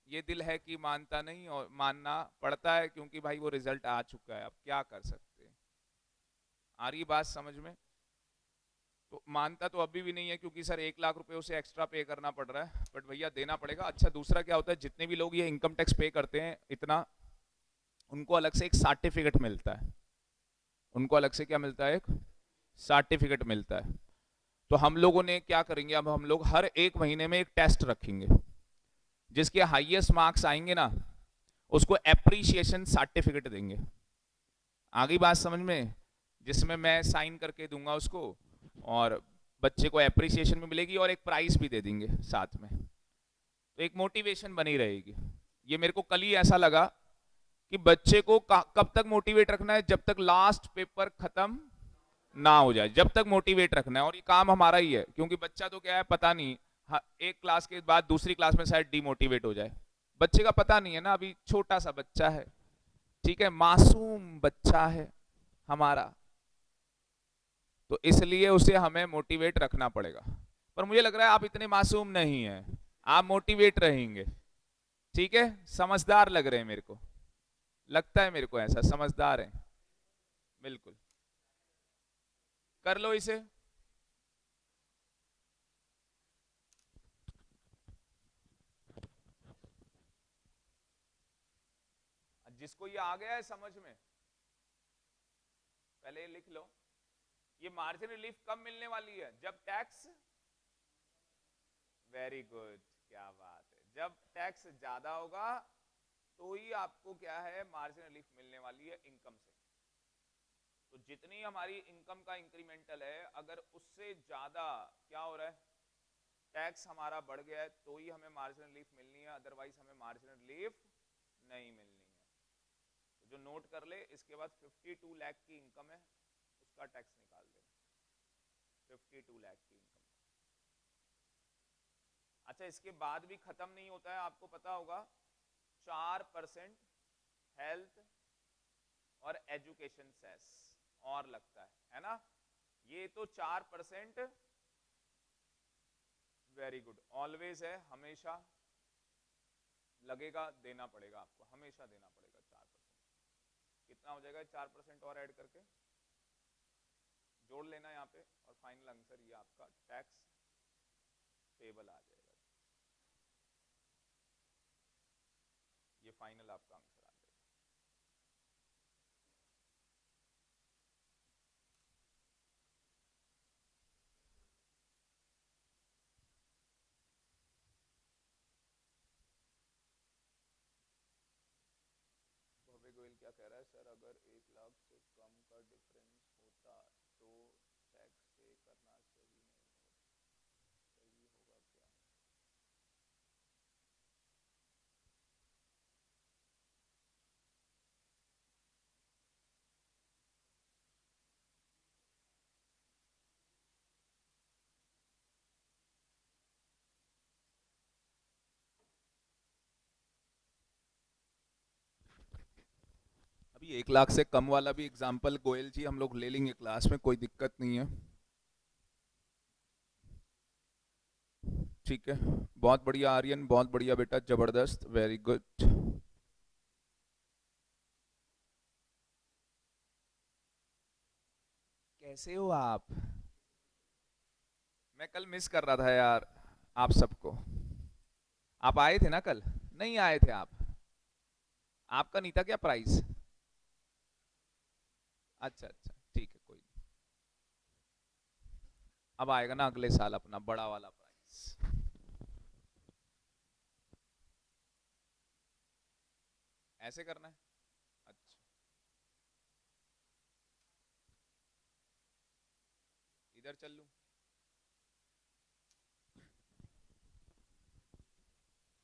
ये दिल है कि मानता नहीं, और मानना पड़ता है, क्योंकि भाई वो रिजल्ट आ चुका है, अब क्या कर सकते हैं। आ रही बात समझ में। तो मानता तो अभी भी नहीं है, क्योंकि सर 1 लाख रुपए उसे एक्स्ट्रा पे करना पड़ रहा है, बट भैया देना पड़ेगा। अच्छा दूसरा क्या होता है, जितने भी लोग ये इनकम टैक्स पे करते हैं इतना, उनको अलग से एक सर्टिफिकेट मिलता है, उनको अलग से क्या मिलता है, एक सर्टिफिकेट मिलता है। तो हम लोगों ने क्या करेंगे, अब हम लोग हर 1 महीने में एक टेस्ट रखेंगे, जिसके हाईएस्ट मार्क्स आएंगे ना, उसको एप्रिसिएशन सर्टिफिकेट देंगे। आगे बात समझ में, जिसमें मैं साइन करके दूंगा उसको, और बच्चे को एप्रिसिएशन भी मिलेगी और एक प्राइस भी दे देंगे साथ में। तो एक मोटिवेशन बनी रहेगी। ये मेरे को कल ही ऐसा लगा कि बच्चे को कब तक मोटिवेट रखना है, जब तक लास्ट पेपर खत्म ना हो जाए, जब तक मोटिवेट रखना है। और ये काम हमारा ही है, क्योंकि बच्चा तो क्या है पता नहीं, एक क्लास के बाद दूसरी क्लास में शायद डिमोटिवेट हो जाए, बच्चे का पता नहीं है ना, अभी छोटा सा बच्चा है, ठीक है, मासूम बच्चा है हमारा, तो इसलिए उसे हमें मोटिवेट रखना पड़ेगा। पर मुझे लग रहा है आप इतने मासूम नहीं हैं, आप मोटिवेट रहेंगे, ठीक है, समझदार लग रहे हैं मेरे को, लगता है मेरे को ऐसा समझदार है, बिल्कुल कर लो इसे। जिसको ये आ गया है समझ में, पहले ये लिख लो, ये मार्जिन रिलीफ कब मिलने वाली है, जब टैक्स, वेरी गुड, क्या बात है, जब टैक्स ज्यादा होगा तो ही आपको क्या है मार्जिन रिलीफ मिलने वाली है इनकम से। तो जितनी हमारी इनकम का इंक्रीमेंटल है, अगर उससे ज्यादा क्या हो रहा है, टैक्स हमारा बढ़ गया है, तो ही हमें मार्जिन रिलीफ मिलनी है, अदरवाइज हमें मार्जिन रिलीफ नहीं मिलनी है। तो जो नोट कर ले, इसके बाद 52 लाख की इनकम है, उसका टैक्स निकाल दे, 52 लाख की इनकम। अच्छा इसके बाद भी खत्म नहीं होता है, आपको पता होगा 4% हेल्थ और एजुकेशन सेस और लगता है ना, ये तो 4%, वेरी गुड, ऑलवेज है, हमेशा लगेगा, देना पड़ेगा आपको, हमेशा देना पड़ेगा 4%। कितना हो जाएगा 4% और ऐड करके जोड़ लेना यहाँ पे, और फाइनल आंसर ये आपका टैक्स पेबल आ जाएगा, ये फाइनल आपका आंसर आ जाएगा। भव्य गोयल क्या कह रहा है, सर अगर 1 लाख से कम का डिफरेंस होता तो टैक्स पे करना सही नहीं हो, सही होगा क्या। अभी 1 लाख से कम वाला भी एग्जाम्पल गोयल जी हम लोग ले लेंगे क्लास में, कोई दिक्कत नहीं है। ठीक है, बहुत बढ़िया आर्यन, बहुत बढ़िया बेटा, जबरदस्त, वेरी गुड। कैसे हो आप? मैं कल मिस कर रहा था यार आप सबको। आप आए थे ना कल? नहीं आए थे आप? आपका नहीं था क्या प्राइस? अच्छा अच्छा, ठीक है, कोई नहीं। अब आएगा ना अगले साल अपना बड़ा वाला प्राइस। ऐसे करना है? अच्छा, इधर चल लूं?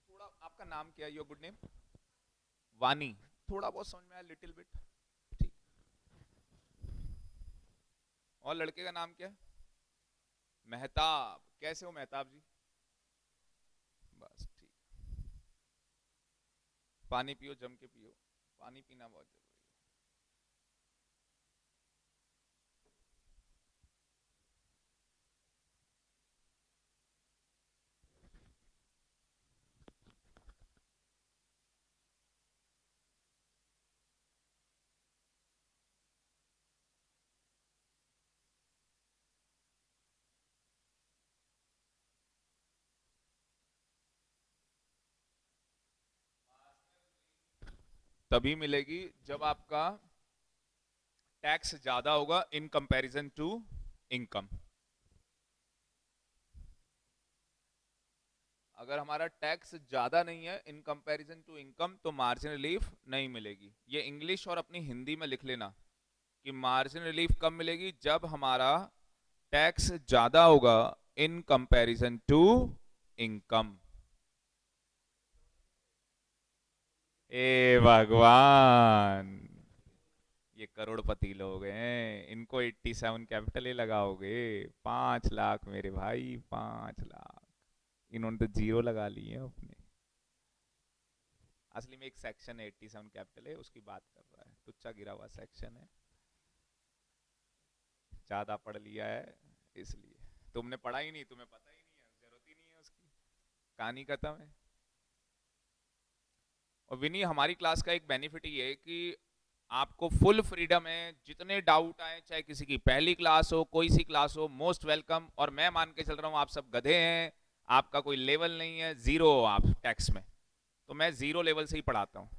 थोड़ा आपका नाम क्या है, योर गुड नेम? वानी। थोड़ा बहुत समझ में आया, लिटिल बिट। ठीक। और लड़के का नाम क्या है? मेहताब। कैसे हो मेहताब जी? बस ठीक। पानी पियो, जम के पियो, पानी पीना बहुत जरूरी है। तभी मिलेगी जब आपका टैक्स ज्यादा होगा इन कंपैरिजन टू इनकम। अगर हमारा टैक्स ज्यादा नहीं है इन कंपैरिजन टू इनकम तो मार्जिन रिलीफ नहीं मिलेगी। ये इंग्लिश और अपनी हिंदी में लिख लेना कि मार्जिन रिलीफ कब मिलेगी, जब हमारा टैक्स ज्यादा होगा इन कंपैरिजन टू इनकम। ए भगवान, ये करोड़पति लोग हैं, इनको 87 कैपिटल ही लगाओगे? 5 लाख मेरे भाई, 5 लाख। इन्होंने तो जीरो लगा लिए हैं अपने। असली में एक सेक्शन है 87 कैपिटल है, उसकी बात कर रहा है, टुच्चा गिरा हुआ सेक्शन है। ज्यादा पढ़ लिया है इसलिए। तुमने पढ़ा ही नहीं, तुम्हें पता ही नहीं है, जरूरत ही नहीं है उसकी, कहानी खत्म है। और विनी, हमारी क्लास का एक बेनिफिट ये है कि आपको फुल फ्रीडम है, जितने डाउट आए, चाहे किसी की पहली क्लास हो, कोई सी क्लास हो, मोस्ट वेलकम। और मैं मान के चल रहा हूँ आप सब गधे हैं, आपका कोई लेवल नहीं है, जीरो हो आप टैक्स में, तो मैं जीरो लेवल से ही पढ़ाता हूँ।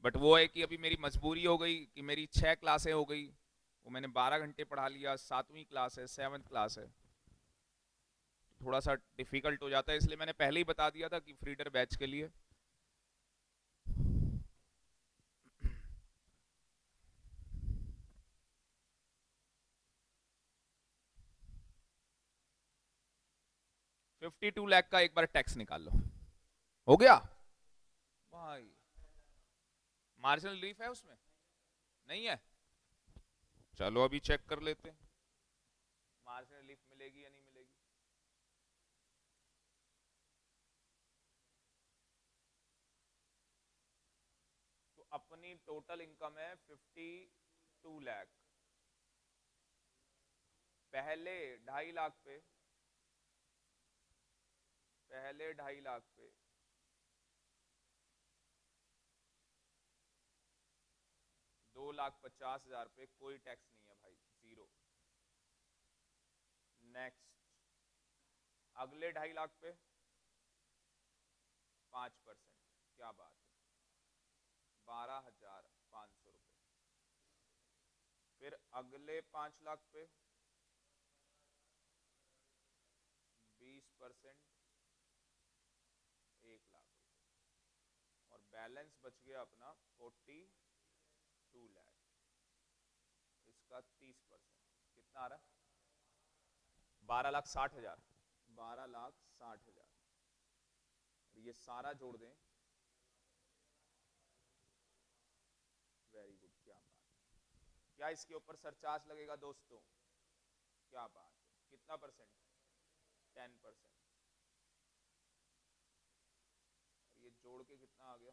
बट वो है कि अभी मेरी मजबूरी हो गई कि मेरी 6 क्लासें हो गई, वो मैंने 12 घंटे पढ़ा लिया, 7वीं क्लास है, 7th क्लास है, थोड़ा सा डिफिकल्ट हो जाता है, इसलिए मैंने पहले ही बता दिया था कि फ्रीडर बैच के लिए। 52 लाख का एक बार टैक्स निकाल लो, हो गया भाई। मार्जिनल रिलीफ है उसमें? नहीं है? चलो अभी चेक कर लेते हैं मार्जिनल रिलीफ मिलेगी या नहीं मिलेगी। तो अपनी टोटल इनकम है 52 लाख। पहले 2.5 लाख पे, पहले 2.5 लाख पे 2,50,000 पे कोई टैक्स नहीं है भाई, जीरो। नेक्स्ट, अगले 2.5 लाख पे 5%, क्या बात है, 12,500 रुपये। फिर अगले 5 लाख पे 20%, 1 लाख रुपए। और बैलेंस बच गया अपना 42 लाख। इसका 30%, कितना आ रहा है? 12,60,000। 12,60,000। और ये सारा जोड़ दें, वेरी गुड, क्या बात है। क्या इसके ऊपर सरचार्ज लगेगा दोस्तों? क्या बात है, कितना परसेंट? 10%। और ये जोड़ के कितना आ गया?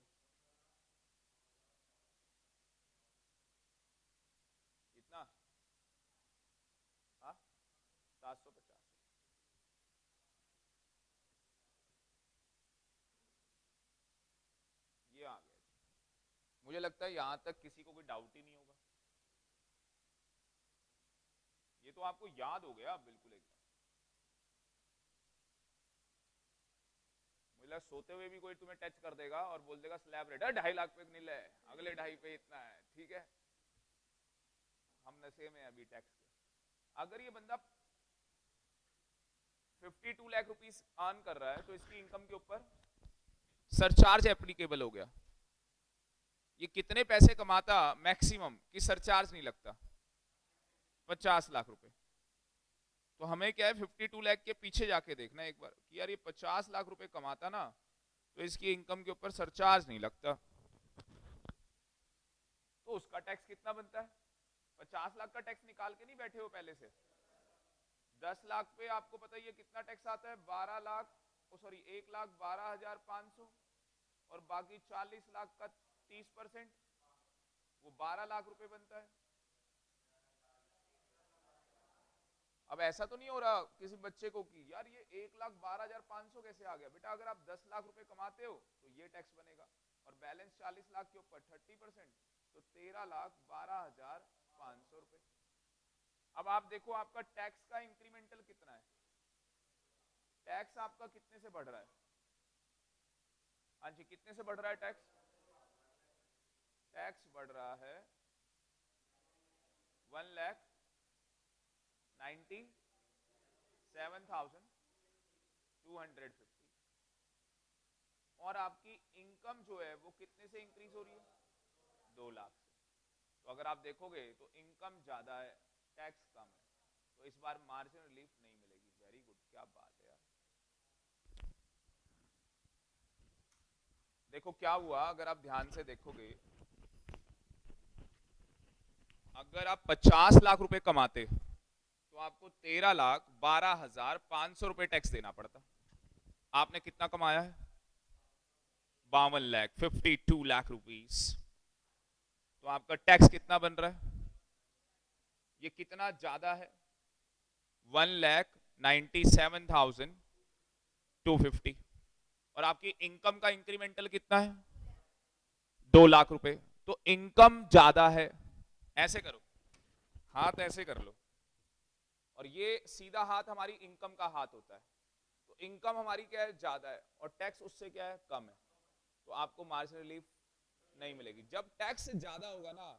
मुझे लगता है यहां तक किसी को कोई डाउट ही नहीं होगा, ये तो आपको याद हो गया बिल्कुल एकदम। मुझे लगा सोते हुए भी कोई तुम्हें टच कर देगा और बोल देगा स्लैब रेट है 2.5 लाख पे नील है, अगले 2.5 पे इतना है, ठीक है। हम नशे में अभी टैक्स के। अगर ये बंदा 52 लाख रुपीस अर्न कर रहा है तो इसकी इनकम के ऊपर सरचार्ज एप्लीकेबल हो गया। ये कितने पैसे कमाता मैक्सिमम कि सरचार्ज नहीं लगता? 50 लाख रुपए। तो हमें क्या है 52 लाख के पीछे जाके देखना है एक बार कि यार ये 50 लाख रुपए कमाता ना, तो इसकी इनकम के ऊपर सरचार्ज नहीं लगता, तो उसका टैक्स कितना बनता है? 50 लाख का टैक्स निकाल के नहीं बैठे हो पहले से? 10 लाख पे आपको पता ही है कितना टैक्स आता है? 12 लाख, सॉरी 1,12,500, और बाकी 40 लाख का 30%, वो 12 लाख रुपए बनता है। अब ऐसा तो नहीं हो रहा किसी बच्चे को कि यार ये 1,12,500 कैसे आ गया? बेटा अगर आप 10 लाख रुपए कमाते हो तो ये टैक्स बनेगा, और बैलेंस 40 लाख के ऊपर 30%, तो 13,12,500 रुपए। अब आप देखो आपका टैक्स का इंक्रीमेंटल कितना है, टैक्स आपका कितने से बढ़ रहा है? हाँ जी, कितने से बढ़ रहा है टैक्स? टैक्स बढ़ रहा है 1,97,250, और आपकी इनकम जो है वो कितने से इंक्रीज हो रही है? 2 लाख से। तो अगर आप देखोगे तो इनकम ज्यादा है, टैक्स कम है, तो इस बार मार्जिन रिलीफ नहीं मिलेगी। वेरी गुड, क्या बात है यार। देखो क्या हुआ, अगर आप ध्यान से देखोगे, अगर आप 50 लाख रुपए कमाते तो आपको 13,12,500 रुपए टैक्स देना पड़ता। आपने कितना कमाया है? 52 लाख, 52 लाख रुपीस। तो आपका टैक्स कितना बन रहा है? ये कितना ज्यादा है? 1,97,250। और आपकी इनकम का इंक्रीमेंटल कितना है? 2 लाख रुपए। तो इनकम ज्यादा है, ऐसे करो, हाथ ऐसे कर लो, और ये सीधा हाथ हमारी इनकम का हाथ होता है। तो इनकम हमारी क्या है? ज्यादा है, और टैक्स उससे क्या है? कम है। तो आपको मार्जिन रिलीफ नहीं मिलेगी। जब टैक्स ज्यादा होगा ना,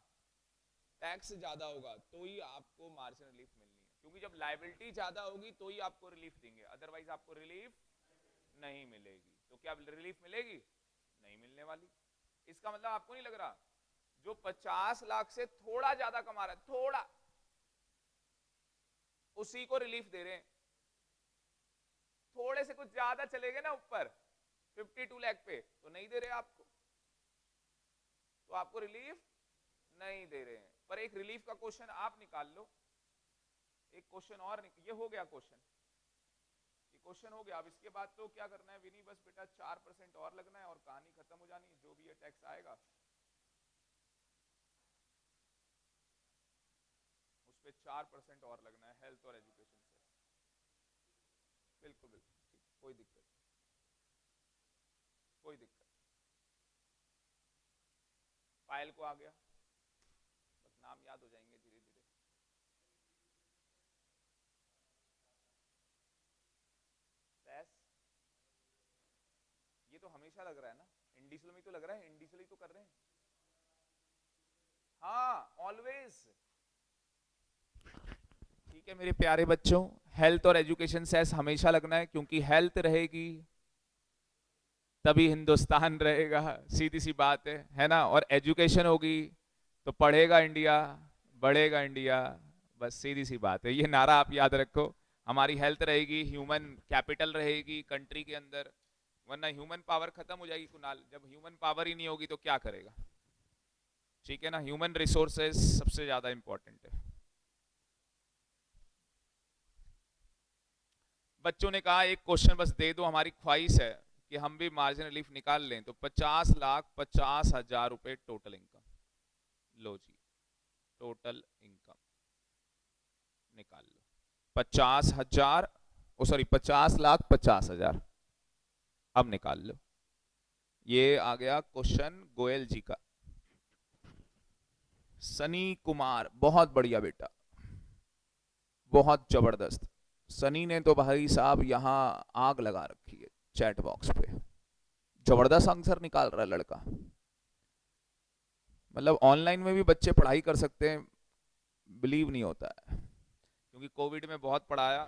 टैक्स ज्यादा होगा तो ही आपको मार्जिन रिलीफ मिलनी है, क्योंकि जब लायबिलिटी ज्यादा होगी तो ही आपको रिलीफ देंगे, अदरवाइज आपको रिलीफ नहीं मिलेगी। तो क्या रिलीफ मिलेगी? नहीं मिलने वाली। इसका मतलब आपको नहीं लग रहा जो 50 लाख से थोड़ा ज्यादा कमा रहा है, थोड़ा, उसी को रिलीफ दे रहे हैं। थोड़े से कुछ ज्यादा चले गए ना ऊपर 52 लाख पे, तो नहीं दे रहे आपको, तो आपको रिलीफ नहीं दे रहे हैं। पर एक रिलीफ का क्वेश्चन आप निकाल लो, एक क्वेश्चन और ये हो गया क्वेश्चन, ये क्वेश्चन हो गया। अब इसके बाद तो क्या करना है विनी? बस बेटा 4% और लगना है और कहानी खत्म हो जानी है। जो भी ये टैक्स आएगा उस पर 4% और लगना है, हेल्थ और एजुकेशन से। बिल्कुल बिल्कुल ठीक, कोई दिक्कत, कोई दिक्कत। फाइल को आ गया, बस नाम याद हो जाएंगे धीरे धीरे। सेस, ये तो हमेशा लग रहा है ना, इंडिसल में तो लग रहा है, इंडिसल ही तो कर रहे हैं। हाँ ऑलवेज। ठीक है मेरे प्यारे बच्चों, हेल्थ और एजुकेशन सेस हमेशा लगना है, क्योंकि हेल्थ रहेगी तभी हिंदुस्तान रहेगा, सीधी सी बात है ना। और एजुकेशन होगी तो पढ़ेगा इंडिया, बढ़ेगा इंडिया, बस सीधी सी बात है। ये नारा आप याद रखो। हमारी हेल्थ रहेगी, ह्यूमन कैपिटल रहेगी कंट्री के अंदर, वरना ह्यूमन पावर खत्म हो जाएगी कुणाल। जब ह्यूमन पावर ही नहीं होगी तो क्या करेगा? ठीक है ना, ह्यूमन रिसोर्सेज सबसे ज्यादा इंपॉर्टेंट है। बच्चों ने कहा एक क्वेश्चन बस दे दो, हमारी ख्वाहिश है कि हम भी मार्जिन रिलीफ निकाल लें। तो 50,50,000 रुपए टोटल इनकम, लो जी टोटल इनकम निकाल लो। 50,000, ओ सॉरी 50,50,000, अब निकाल लो। ये आ गया क्वेश्चन गोयल जी का। सनी कुमार बहुत बढ़िया बेटा, बहुत जबरदस्त। सनी ने तो भाई साहब यहाँ आग लगा रखी है चैट बॉक्स पे। जबरदस्त आंसर निकाल रहा है लड़का। मतलब ऑनलाइन में भी बच्चे पढ़ाई कर सकते हैं, बिलीव नहीं होता है। क्योंकि कोविड में बहुत पढ़ाया,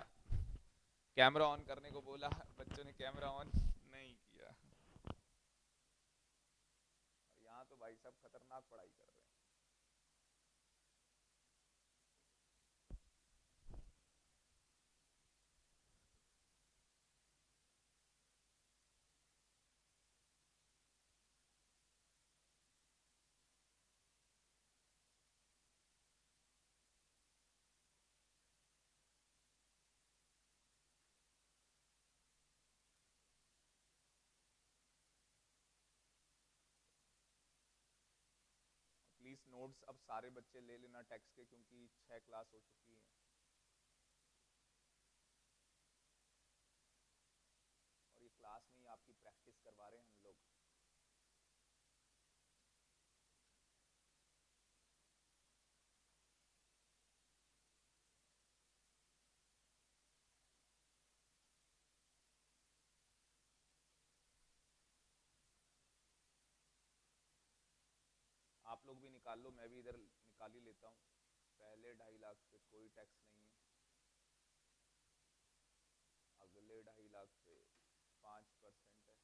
कैमरा ऑन करने को बोला, बच्चों ने कैमरा ऑन नहीं किया। और यहाँ तो भाई साहब खतरनाक पढ़ाई कर रहे हैं। प्लीज नोट्स अब सारे बच्चे ले लेना टेक्स्ट के, क्योंकि 6 क्लास हो चुकी है। और ये क्लास में ही आपकी प्रैक्टिस करवा रहे हैं हम लोग। आप लोग भी निकाल लो, मैं भी इधर निकाल ही लेता हूँ। पहले 2.5 लाख पे कोई टैक्स नहीं है, अगले 2.5 लाख पे 5% है,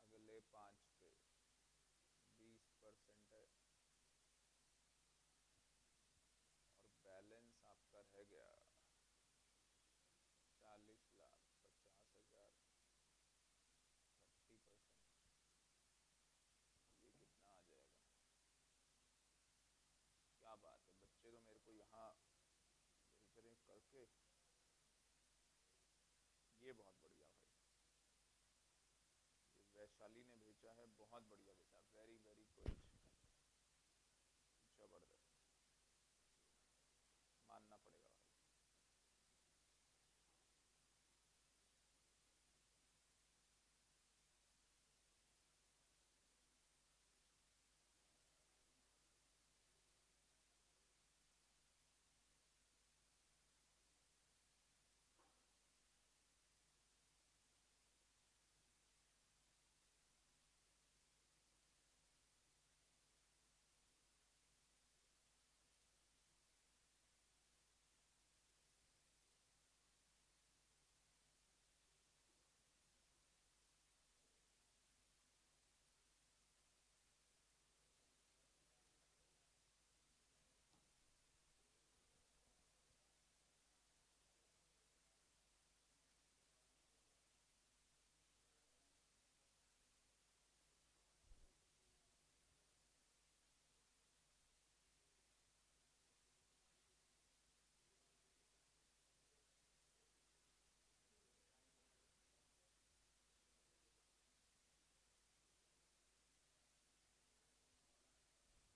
अगले 5 पे 20% है, और बैलेंस आपका रह गया 40 लाख 50,000, 30%। ये कितना आ जाएगा? क्या बात है, बच्चे तो मेरे को यहाँ भेज रहे करके। ये बहुत बढ़िया भाई, ये वैशाली ने भेजा है, बहुत बढ़िया बेटा, वेरी वेरी गुड, जबरदस्त, मानना पड़ेगा भाई।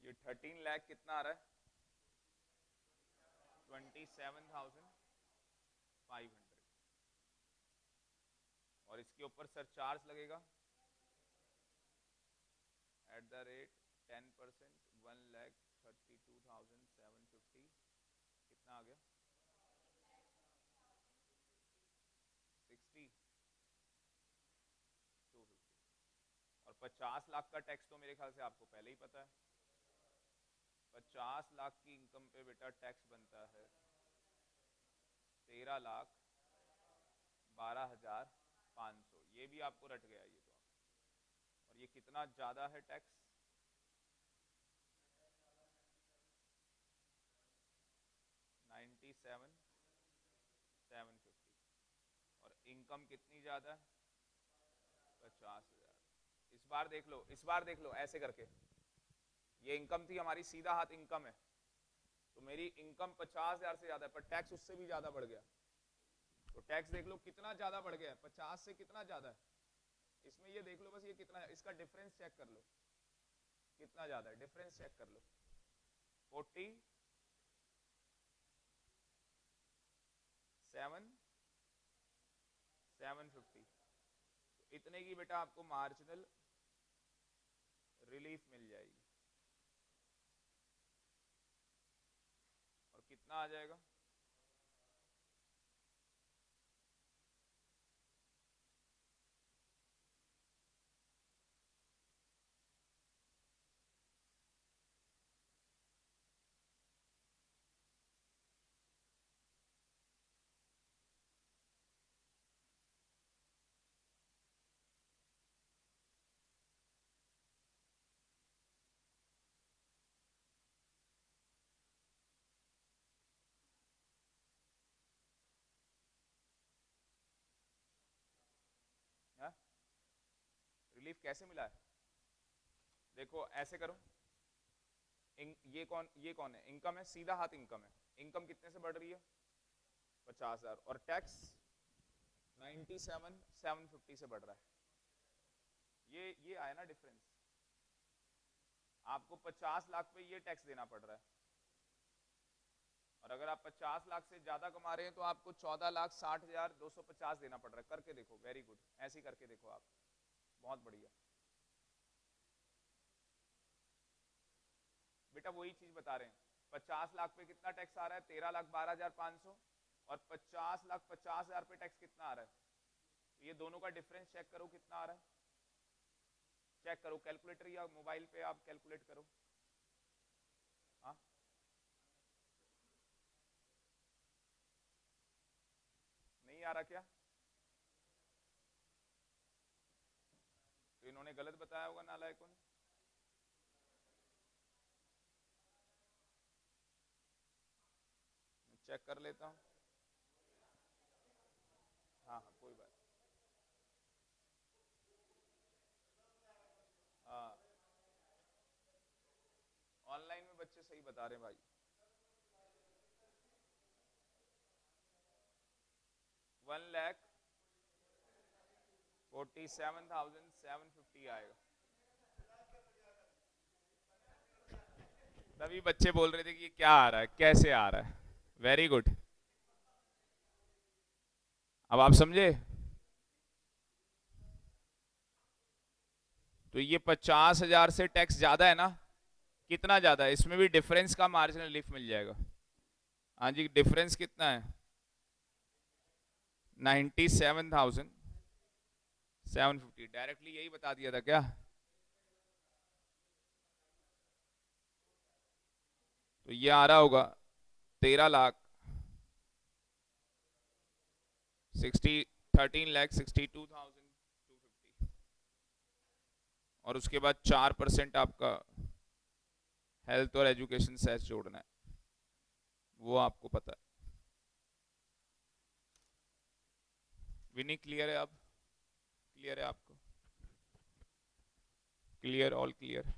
ये 13 लाख कितना आ रहा है? 27,500। और इसके ऊपर सरचार्ज लगेगा एट द रेट 10%, 1,32,750। कितना आ गया? 60, 250। और 50 लाख का टैक्स तो मेरे ख्याल से आपको पहले ही पता है। 50 लाख की इनकम पे बेटा टैक्स बनता है 13,12,500। ये भी आपको रट गया ये तो। और ये कितना ज्यादा है टैक्स? 97,750। और इनकम कितनी ज्यादा है? 50,000। इस बार देख लो, इस बार देख लो ऐसे करके। ये इनकम थी हमारी, सीधा हाथ इनकम है, तो मेरी इनकम 50,000 से ज्यादा है, पर टैक्स उससे भी ज्यादा बढ़ गया। तो टैक्स देख लो कितना ज्यादा बढ़ गया है, 50 से कितना ज्यादा है इसमें, ये देख लो बस, ये कितना है, इसका डिफरेंस चेक कर लो कितना ज्यादा है, डिफरेंस चेक कर लो। 47,750। तो इतने की बेटा आपको मार्जिनल रिलीफ मिल जाएगी। और कितना आ जाएगा? हाँ, रिलीफ कैसे मिला है? देखो ऐसे करो, ये कौन है? इनकम है, सीधा हाथ इनकम है। इनकम कितने से बढ़ रही है? 50,000। और टैक्स 97,750 से बढ़ रहा है। ये आया ना डिफरेंस। आपको 50 लाख पे ये टैक्स देना पड़ रहा है, और अगर आप 50 लाख से ज्यादा कमा रहे हैं तो आपको 14,60,250 देना पड़ रहा है। करके देखो, वेरी गुड, ऐसे ही करके देखो आप, बहुत बढ़िया बेटा। वही चीज बता रहे हैं, 50 लाख पे कितना टैक्स आ रहा है? 13,12,500। और 50,50,000 पे टैक्स कितना आ रहा है? तो ये दोनों का डिफरेंस चेक करो कितना आ रहा है। चेक करो, कैलकुलेटर या मोबाइल पे आप कैलकुलेट करो। हाँ, नहीं आ रहा क्या? तो इन्होंने गलत बताया होगा नालायकों ने। चेक कर लेता हूँ। हाँ हाँ, कोई बात। हाँ, ऑनलाइन में बच्चे सही बता रहे हैं भाई। 1,47,750 आएगा। तभी बच्चे बोल रहे थे कि ये क्या आ रहा है, कैसे आ रहा है। Very good. अब आप समझे? तो ये 50,000 से टैक्स ज्यादा है ना? कितना ज्यादा है? इसमें भी डिफरेंस का मार्जिनल रिलीफ मिल जाएगा। हाँ जी, डिफरेंस कितना है? 97,750। डायरेक्टली यही बता दिया था क्या? तो ये आ रहा होगा 13,62,250। और उसके बाद 4% आपका हेल्थ और एजुकेशन सेस जोड़ना है, वो आपको पता है। विनी क्लियर है? अब क्लियर है आपको? Clear, all clear.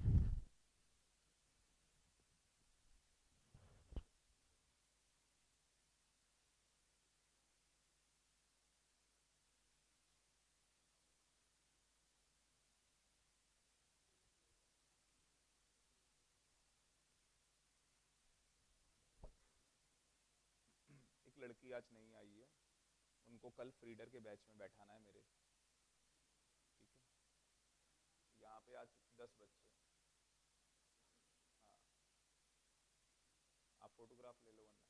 एक लड़की आज नहीं आई है, उनको कल फ्रीडर के बैच में बैठाना है मेरे। ठीक है, यहाँ पे आज 10 बच्चे। हाँ, आप फोटोग्राफ ले लो वरना।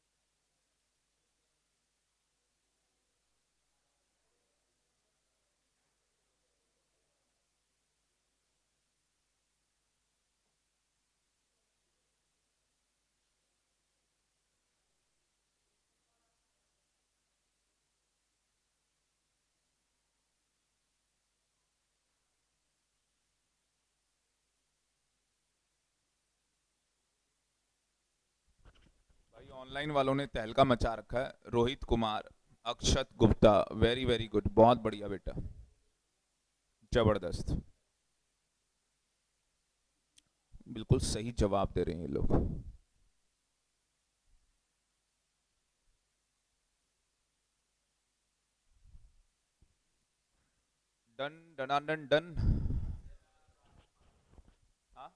भाई ऑनलाइन वालों ने तहलका मचा रखा है। रोहित कुमार, अक्षत गुप्ता, वेरी वेरी गुड, बहुत बढ़िया बेटा, जबरदस्त। बिल्कुल सही जवाब दे रहे हैं ये लोग। Done done done. हाँ,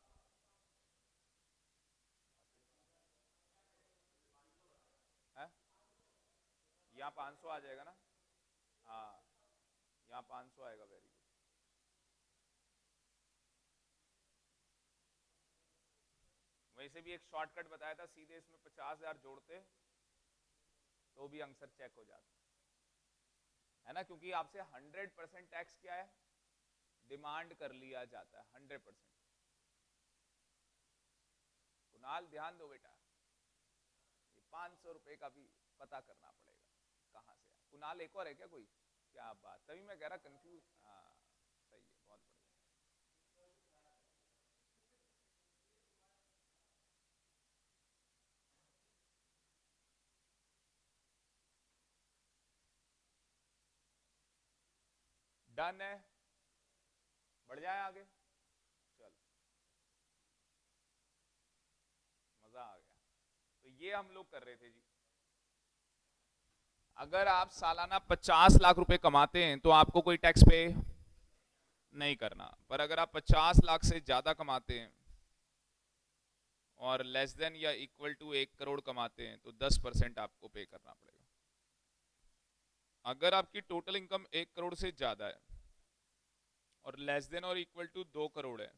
है, यहाँ 500 आ जाएगा ना? हाँ, यहाँ 500 आएगा, वेरी गुड। वैसे भी एक शॉर्टकट बताया था, सीधे इसमें 50,000 जोड़ते तो भी आंसर चेक हो जाता है ना, क्योंकि आपसे 100% टैक्स क्या है, डिमांड कर लिया जाता है 100%। कुणाल ध्यान दो बेटा, ये 500 रुपए का भी पता करना पड़ेगा कहां से। कुणाल एक और है क्या कोई? क्या बात, तभी मैं कह रहा कंफ्यूज। हाँ सही है, बहुत बढ़िया। डन है, बढ़ जाए आगे, चलो मजा आ गया। तो ये हम लोग कर रहे थे जी, अगर आप सालाना 50 लाख रुपए कमाते हैं तो आपको कोई टैक्स पे नहीं करना, पर अगर आप 50 लाख से ज्यादा कमाते हैं और लेस देन या इक्वल टू 1 करोड़ कमाते हैं तो 10% आपको पे करना पड़ेगा। अगर आपकी टोटल इनकम 1 करोड़ से ज्यादा है और लेस देन और इक्वल टू 2 करोड़ है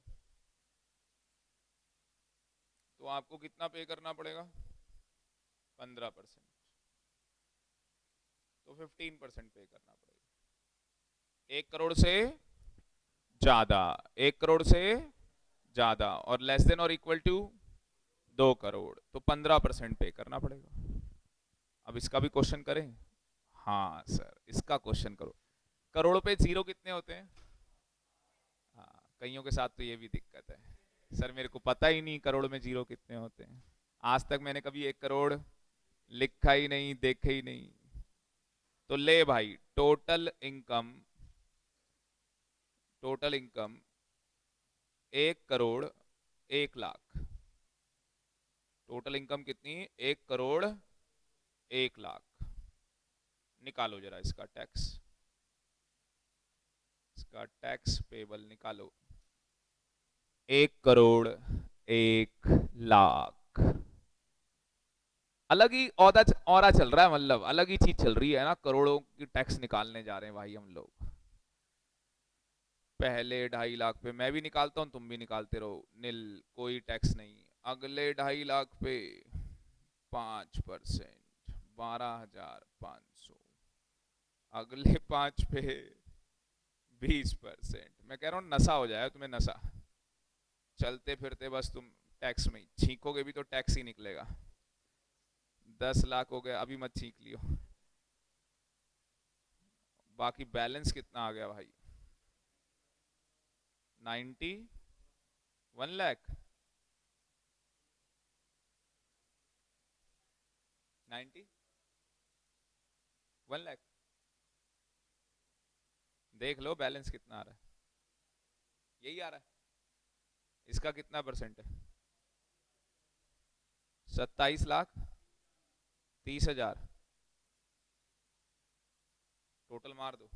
तो आपको कितना पे करना पड़ेगा? 15%। तो 15% पे करना पड़ेगा। 1 करोड़ से ज्यादा, 1 करोड़ से ज्यादा और लेस देन और इक्वल टू 2 करोड़ तो 15% पे करना पड़ेगा। अब इसका भी क्वेश्चन करें? हाँ सर, इसका क्वेश्चन करो। करोड़ पे जीरो कितने होते हैं? हाँ, कईयों के साथ तो ये भी दिक्कत है, सर मेरे को पता ही नहीं करोड़ में जीरो कितने होते हैं। आज तक मैंने कभी 1 करोड़ लिखा ही नहीं, देखे ही नहीं। तो ले भाई, total income, total income 1 crore 1 lakh. Total income कितनी? 1 करोड़ 1 लाख। निकालो जरा इसका टैक्स, इसका टैक्स पेबल निकालो। 1 करोड़ 1 लाख, अलग ही औरा चल रहा है, मतलब अलग ही चीज चल रही है ना, करोड़ों की टैक्स निकालने जा रहे हैं भाई हम लोग। पहले 2.5 लाख पे मैं भी निकालता हूं, तुम भी निकालते रहो, नील, कोई टैक्स नहीं। अगले 2.5 लाख पे 5%, 12,500। अगले 5 पे 20%। मैं कह रहा हूँ नशा हो जाएगा तुम्हें, नशा, चलते फिरते बस तुम टैक्स में छींकोगे भी तो टैक्स ही निकलेगा। 10 लाख हो गया, अभी मत छींक लियो। बाकी बैलेंस कितना आ गया भाई? 91 लाख। 91 लाख, देख लो बैलेंस कितना आ रहा है। यही आ रहा है। इसका कितना परसेंट है? 27,30,000। टोटल मार दो,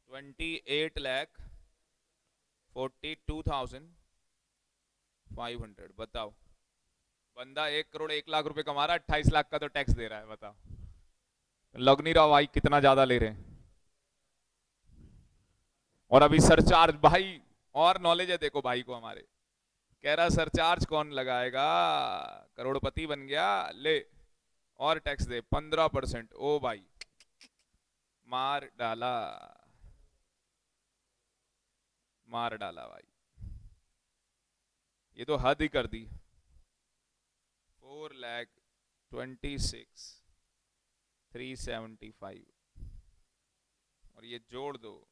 28,42,500। बताओ, बंदा 1 करोड़ 1 लाख रुपए कमा रहा है, 28 लाख का तो टैक्स दे रहा है। बताओ, लग नहीं रहा भाई कितना ज्यादा ले रहे हैं। और अभी सरचार्ज भाई, और नॉलेज है देखो भाई को हमारे, कह रहा सरचार्ज कौन लगाएगा, करोड़पति बन गया ले, और टैक्स दे 15%। ओ भाई, मार डाला, मार डाला भाई, ये तो हद ही कर दी। 4,26,375 और ये जोड़ दो,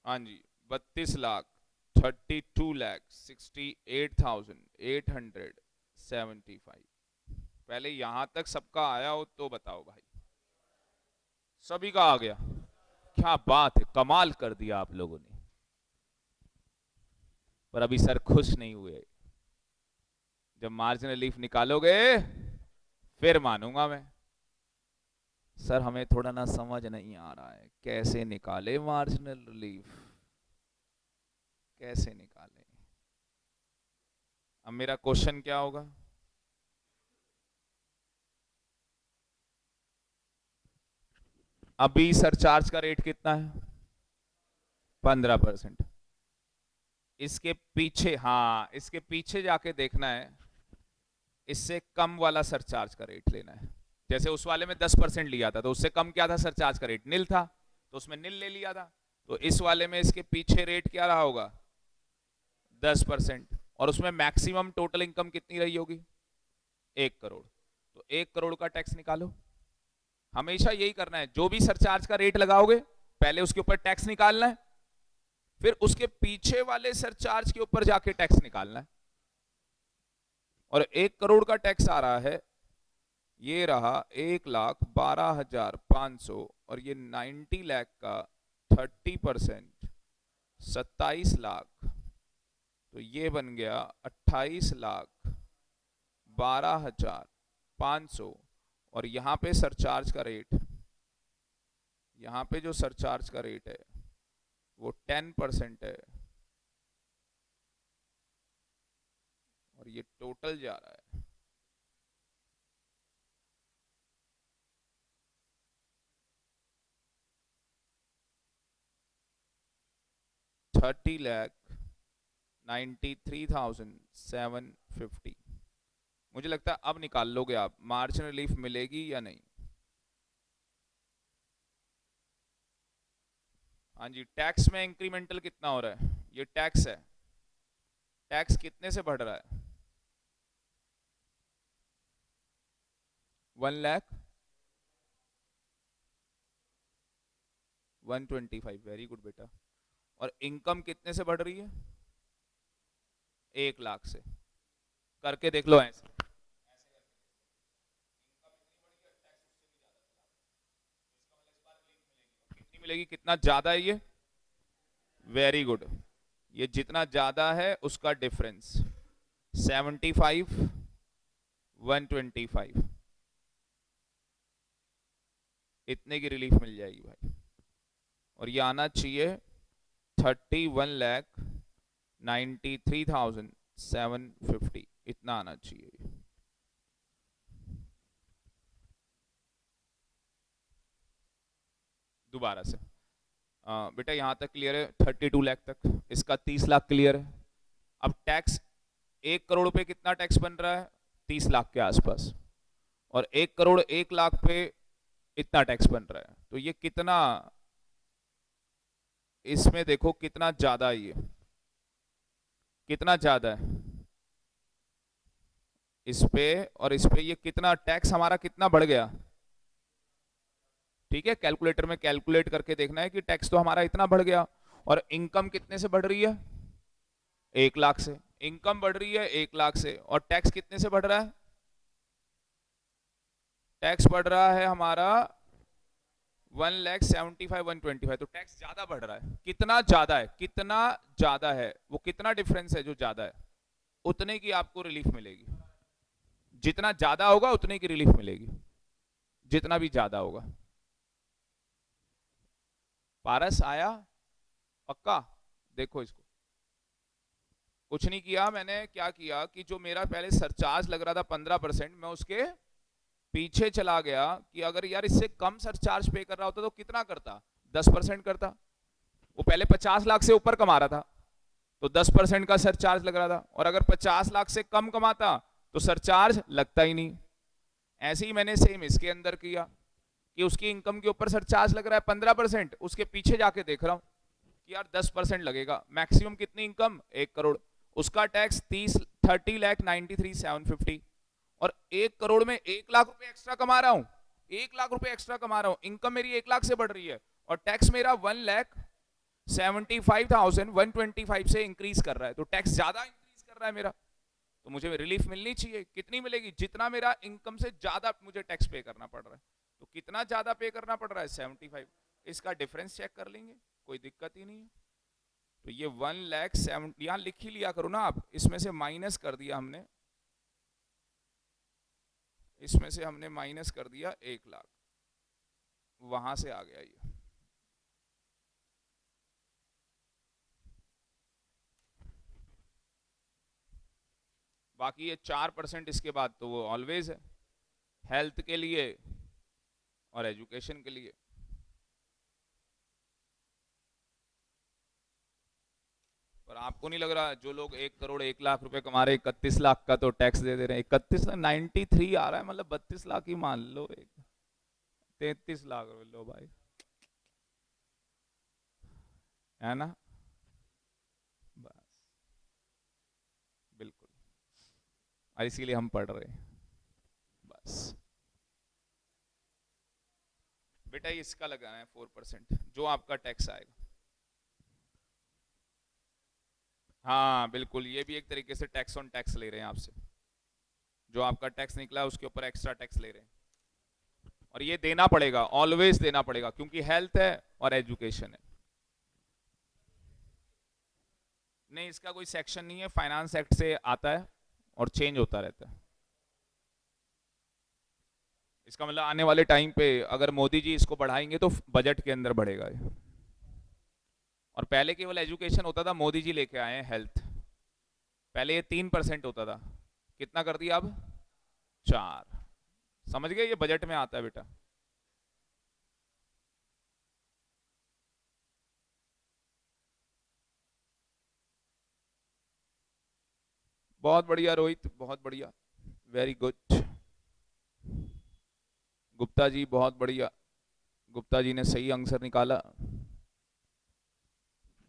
हाँ जी, 32,62,68,875। पहले यहां तक सबका आया हो तो बताओ भाई। सभी का आ गया, क्या बात है, कमाल कर दिया आप लोगों ने। पर अभी सर खुश नहीं हुए, जब मार्जिनल रिलीफ निकालोगे फिर मानूंगा मैं। सर हमें थोड़ा ना समझ नहीं आ रहा है, कैसे निकाले मार्जिनल रिलीफ, कैसे निकाले? अब मेरा क्वेश्चन क्या होगा? अभी सरचार्ज का रेट कितना है? 15%। इसके पीछे, हाँ, इसके पीछे जाके देखना है, इससे कम वाला सरचार्ज का रेट लेना है। जैसे उस वाले में 10% लिया था, तो उससे कम क्या था सरचार्ज का रेट? नील था, तो उसमें नील ले लिया था। तो इस वाले में इसके पीछे रेट क्या रहा होगा? 10%। और उसमें मैक्सिमम टोटल इनकम कितनी रही होगी? 1 करोड़। तो 1 करोड़ का टैक्स निकालो। हमेशा यही करना है, जो भी सरचार्ज का रेट लगाओगे पहले उसके ऊपर टैक्स निकालना है, फिर उसके पीछे वाले सरचार्ज के ऊपर जाके टैक्स निकालना है। और 1 करोड़ का टैक्स आ रहा है, ये रहा 1,12,500, और ये 90 लाख का 30%, 27 लाख, तो ये बन गया 28,12,500। और यहां पे सरचार्ज का रेट, यहां पे जो सरचार्ज का रेट है वो 10% है, और ये टोटल जा रहा है 30,93,750। मुझे लगता है अब निकाल लोगे आप, मार्जिन रिलीफ मिलेगी या नहीं? हाँ जी, टैक्स में इंक्रीमेंटल कितना हो रहा है? ये टैक्स है, टैक्स कितने से बढ़ रहा है? 1,00,000, 125। वेरी गुड बेटा। और इनकम कितने से बढ़ रही है? 1 लाख से। करके देख लो ऐसे, कितनी मिलेगी? कितना ज्यादा है ये? Very good. ये जितना ज्यादा है उसका डिफरेंस 75, 125, इतने की रिलीफ मिल जाएगी भाई। और ये आना चाहिए 31,93,750, इतना आना चाहिए। दोबारा से, बेटा यहां तक क्लियर है? 32 लाख तक, इसका 30 लाख क्लियर है। अब टैक्स, 1 करोड़ पे कितना टैक्स बन रहा है? 30 लाख के आसपास। और 1 करोड़ 1 लाख पे इतना टैक्स बन रहा है, तो ये कितना, इसमें देखो कितना ज्यादा है ये, कितना ज्यादा है इस पे और इस पे, ये कितना टैक्स हमारा कितना बढ़ गया? ठीक है, कैलकुलेटर में कैलकुलेट करके देखना है कि टैक्स तो हमारा इतना बढ़ गया। और इनकम कितने से बढ़ रही है? 1 लाख से। इनकम बढ़ रही है 1 लाख से, और टैक्स कितने से बढ़ रहा है? टैक्स बढ़ रहा है हमारा 1,75,000, 125। तो टैक्स ज्यादा बढ़ रहा है। कितना ज्यादा है? कितना ज्यादा है? वो कितना डिफरेंस है जो ज्यादा है? उतने की आपको रिलीफ मिलेगी। जितना ज्यादा होगा उतने की रिलीफ मिलेगी, जितना भी ज्यादा होगा। पारस आया? पक्का? देखो इसको, कुछ नहीं किया मैंने, क्या किया कि जो मेरा पहले सरचार्ज लग रहा था 15%, मैं उसके पीछे चला गया कि अगर यार इससे कम सरचार्ज पे कर रहा होता तो कितना करता? 10% करता। वो पहले 50 लाख से ऊपर कमा रहा था, तो 10% का सरचार्ज लग रहा था। और अगर 50 लाख से कम कमाता तो सरचार्ज लगता ही नहीं। ऐसे ही मैंने सेम इसके अंदर किया कि उसकी इनकम के ऊपर सरचार्ज लग रहा है 15%, उसके पीछे जाके देख रहा हूं कि यार 10% लगेगा। मैक्सिमम कितनी इनकम? 1 करोड़। उसका टैक्स 30,93,750। और 1 करोड़ में 1 लाख रुपए एक्स्ट्रा कमा रहा हूं, 1 लाख रुपए एक्स्ट्रा कमा रहा हूं, इनकम मेरी 1 लाख से बढ़ रही है, और टैक्स मेरा 1,75,125 से इंक्रीज कर रहा है। तो टैक्स ज्यादा इंक्रीज कर रहा है मेरा, तो मुझे रिलीफ मिलनी चाहिए। कितनी मिलेगी? जितना मेरा इनकम से ज्यादा मुझे टैक्स पे करना पड़ रहा है। तो कितना ज्यादा पे करना पड़ रहा है? 75। इसका डिफरेंस चेक कर लेंगे, कोई दिक्कत ही नहीं है। तो ये 1,07,000 यहां लिख ही लिया करो ना आप, इसमें से माइनस कर दिया हमने, इसमें से हमने माइनस कर दिया 1 लाख, वहां से आ गया ये। बाकी ये 4% इसके बाद तो वो ऑलवेज है, हेल्थ के लिए और एजुकेशन के लिए। पर आपको नहीं लग रहा जो लोग 1 करोड़ 1 लाख रुपए कमा रहे 31 लाख का तो टैक्स दे रहे हैं? 93 आ रहा है, मतलब 32 लाख ही मान लो, एक 33 लाख लो भाई, है ना? बस, बिल्कुल। और इसीलिए हम पढ़ रहे हैं। बस बेटा ये इसका लगाना है 4%, जो आपका टैक्स आएगा। हाँ बिल्कुल, ये भी एक तरीके से टैक्स ऑन टैक्स ले रहे हैं आपसे। जो आपका टैक्स निकला है उसके ऊपर एक्स्ट्रा टैक्स ले रहे हैं, और ये देना पड़ेगा, ऑलवेज देना पड़ेगा, क्योंकि हेल्थ है और एजुकेशन है। नहीं, इसका कोई सेक्शन नहीं है, फाइनेंस एक्ट से आता है और चेंज होता रहता है। इसका मतलब आने वाले टाइम पे अगर मोदी जी इसको बढ़ाएंगे तो बजट के अंदर बढ़ेगा ये। और पहले केवल एजुकेशन होता था, मोदी जी लेके आए हैं हेल्थ। पहले ये 3% होता था, कितना कर दिया अब? 4। समझ गए, ये बजट में आता है बेटा। बहुत बढ़िया रोहित, बहुत बढ़िया, वेरी गुड। गुप्ता जी बहुत बढ़िया, गुप्ता जी ने सही आंसर निकाला।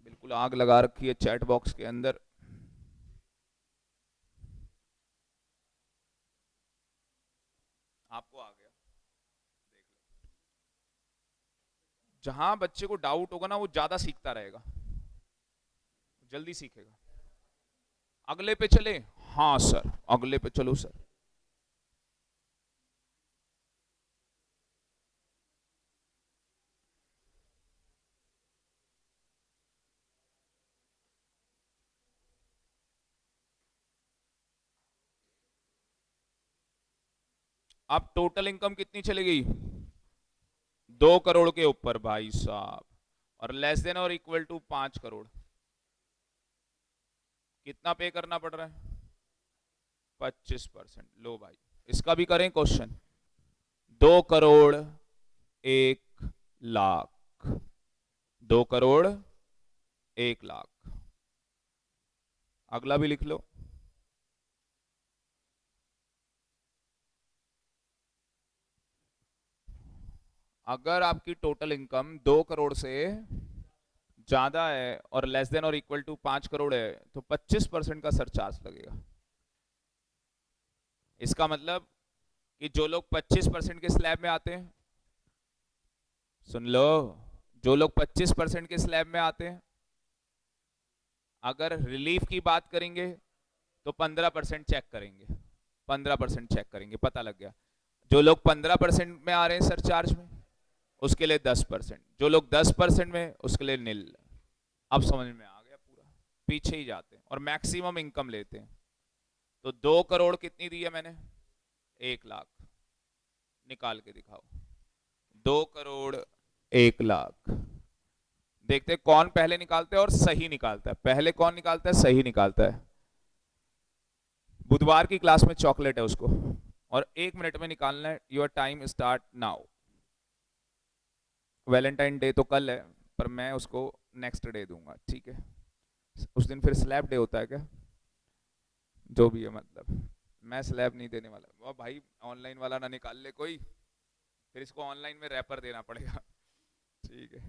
बिल्कुल आग लगा रखी है चैट बॉक्स के अंदर। आपको आ गया, देख लो। जहां बच्चे को डाउट होगा ना वो ज्यादा सीखता रहेगा, जल्दी सीखेगा। अगले पे चले? हाँ सर, अगले पे चलो सर। अब टोटल इनकम कितनी चली गई? 2 करोड़ के ऊपर भाई साहब, और लेस देन और इक्वल टू 5 करोड़। कितना पे करना पड़ रहा है? 25%। लो भाई, इसका भी करें क्वेश्चन। 2 करोड़ 1 लाख, 2 करोड़ 1 लाख। अगला भी लिख लो। अगर आपकी टोटल इनकम 2 करोड़ से ज्यादा है और लेस देन और इक्वल टू 5 करोड़ है तो 25% का सरचार्ज लगेगा। इसका मतलब कि जो लोग 25% के स्लैब में आते हैं, सुन लो, जो लोग 25% के स्लैब में आते हैं, अगर रिलीफ की बात करेंगे तो 15% चेक करेंगे, 15% चेक करेंगे, पता लग गया। जो लोग 15% में आ रहे हैं सरचार्ज में, उसके लिए 10%, जो लोग 10% में उसके लिए नील। अब समझ में आ गया पूरा, पीछे ही जाते हैं और मैक्सिमम इनकम लेते हैं। तो 2 करोड़ कितनी दी है मैंने? 1 लाख। निकाल के दिखाओ, 2 करोड़ 1 लाख। देखते कौन पहले निकालता है और सही निकालता है, पहले कौन निकालता है सही निकालता है। बुधवार की क्लास में चॉकलेट है उसको, और 1 मिनट में निकालना है। Your time start now. Valentine day तो कल है, पर मैं उसको नेक्स्ट डे दूंगा, ठीक है? उस दिन फिर स्लैब डे होता है क्या? जो भी है, मतलब मैं स्लैब नहीं देने वाला। वो भाई ऑनलाइन वाला ना निकाल ले कोई, फिर इसको ऑनलाइन में रैपर देना पड़ेगा। ठीक है।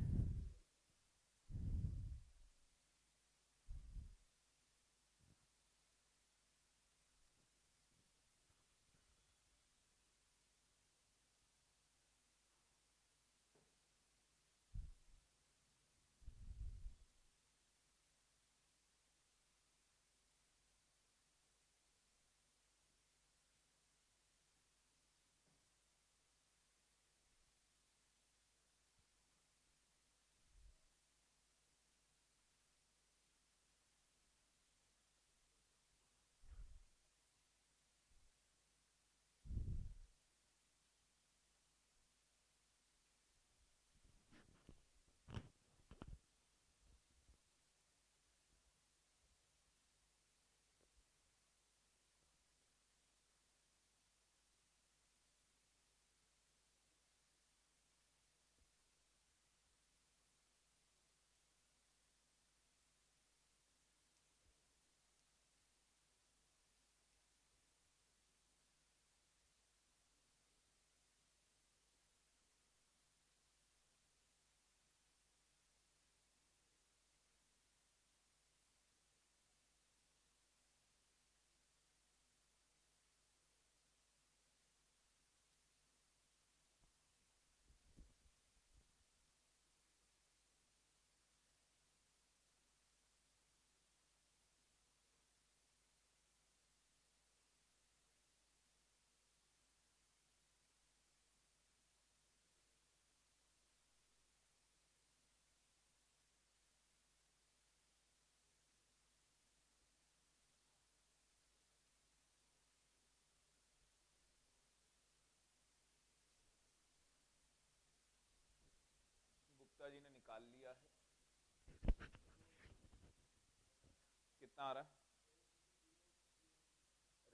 कितना आ रहा है